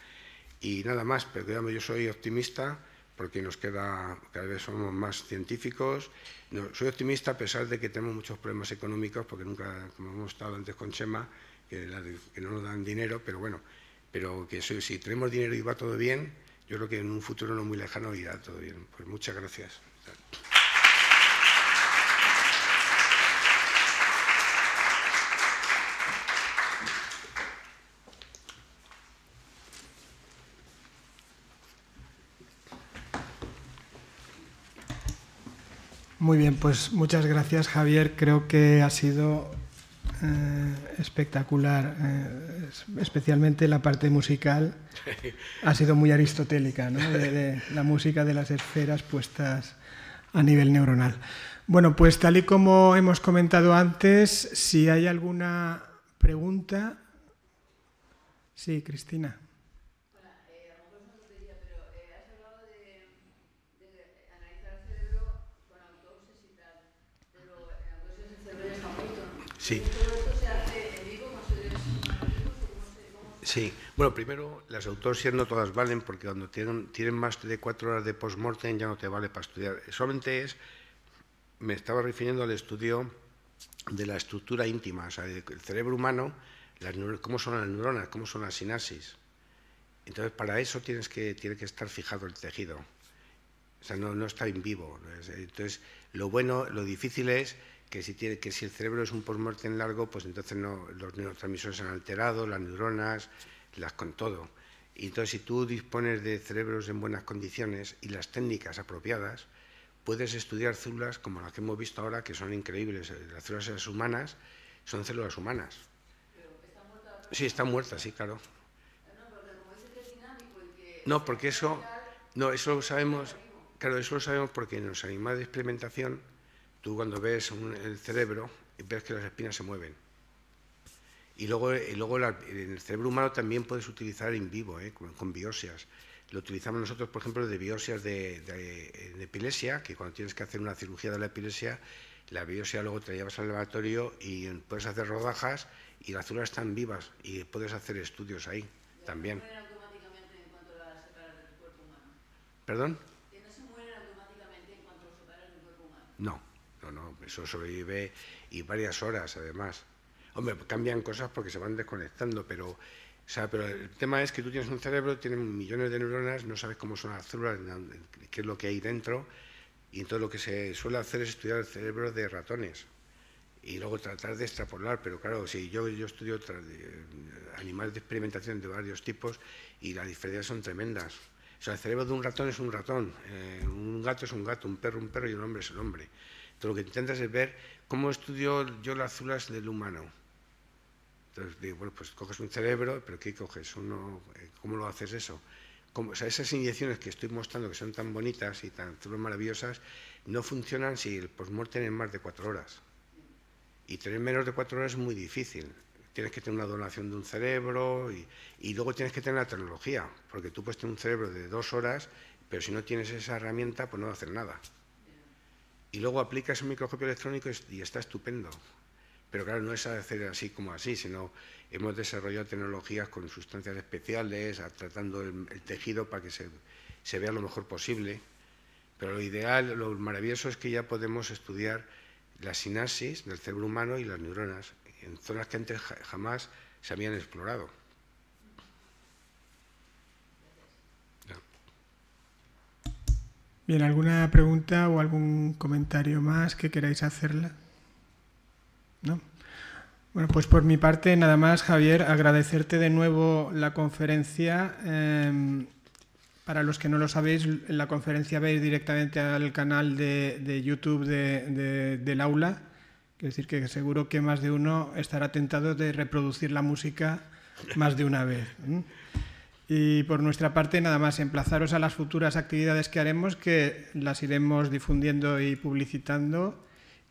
Y nada más, pero digamos, yo soy optimista porque cada vez somos más científicos. No, soy optimista a pesar de que tenemos muchos problemas económicos, porque nunca, como hemos estado antes con Chema, que no nos dan dinero, pero bueno, pero que si tenemos dinero y va todo bien, yo creo que en un futuro no muy lejano irá todo bien. Pues muchas gracias. Muy bien, pues muchas gracias, Javier. Creo que ha sido espectacular, especialmente la parte musical. Ha sido muy aristotélica, ¿no? De la música de las esferas puestas a nivel neuronal. Bueno, pues tal y como hemos comentado antes, si hay alguna pregunta. Sí, Cristina. Sí. Sí. Bueno, primero, las autopsias no todas valen, porque cuando tienen más de 4 horas de post-mortem ya no te vale para estudiar. Solamente me estaba refiriendo al estudio de la estructura íntima, o sea, del cerebro humano, cómo son las neuronas, cómo son las sinapsis. Entonces, para eso tiene que estar fijado el tejido. O sea, no está en vivo. Entonces, lo difícil es que si el cerebro es un post-mortem largo, pues entonces los neurotransmisores se han alterado, las neuronas, con todo. Y entonces, si tú dispones de cerebros en buenas condiciones y las técnicas apropiadas, puedes estudiar células como las que hemos visto ahora, que son increíbles. Las células humanas son células humanas. ¿Pero están muertas? Sí, están muertas, sí, claro. No, porque como dice que es dinámico y que... No, porque eso lo sabemos, claro, eso lo sabemos porque en los animales de experimentación, tú cuando ves el cerebro, ves que las espinas se mueven. Y luego en el cerebro humano también puedes utilizar in vivo, con biopsias. Lo utilizamos nosotros, por ejemplo, de biopsias de epilepsia, que cuando tienes que hacer una cirugía de la epilepsia, la biopsia luego te la llevas al laboratorio y puedes hacer rodajas y las células están vivas y puedes hacer estudios ahí también. ¿No se mueren automáticamente en cuanto las separas del cuerpo humano? ¿Perdón? ¿Que no se mueren automáticamente en cuanto los separas del cuerpo humano? No, eso sobrevive y varias horas además. Hombre, cambian cosas porque se van desconectando, pero el tema es que tú tienes un cerebro, tienes millones de neuronas, no sabes cómo son las células, qué es lo que hay dentro, y entonces lo que se suele hacer es estudiar el cerebro de ratones y luego tratar de extrapolar, pero claro, si yo estudio animales de experimentación de varios tipos y las diferencias son tremendas. O sea, el cerebro de un ratón es un ratón, un gato es un gato, un perro y un hombre es el hombre. Entonces lo que intentas es ver cómo estudio yo las células del humano. Entonces digo, bueno, pues coges un cerebro, pero ¿qué coges? ¿Cómo lo haces eso? O sea, esas inyecciones que estoy mostrando, que son tan bonitas y tan maravillosas, no funcionan si el postmortem es más de 4 horas. Y tener menos de 4 horas es muy difícil. Tienes que tener una donación de un cerebro y luego tienes que tener la tecnología, porque tú puedes tener un cerebro de 2 horas, pero si no tienes esa herramienta, pues no va a hacer nada. Y luego aplicas un microscopio electrónico y está estupendo. Pero claro, no es hacer así como así, sino hemos desarrollado tecnologías con sustancias especiales, tratando el tejido para que se vea lo mejor posible. Pero lo ideal, lo maravilloso es que ya podemos estudiar la sinapsis del cerebro humano y las neuronas en zonas que antes jamás se habían explorado. Bien, ¿alguna pregunta o algún comentario más que queráis hacerla? ¿No? Bueno, pues por mi parte, nada más, Javier, agradecerte de nuevo la conferencia. Para los que no lo sabéis, la conferencia va a ir directamente al canal de YouTube del aula. Es decir, que seguro que más de uno estará tentado de reproducir la música más de una vez. Y por nuestra parte, nada más, emplazaros a las futuras actividades que haremos, que las iremos difundiendo y publicitando.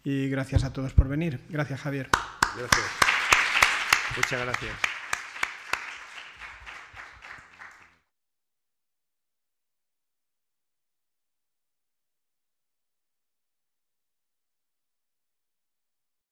Y gracias a todos por venir. Gracias, Javier. Gracias. Muchas gracias.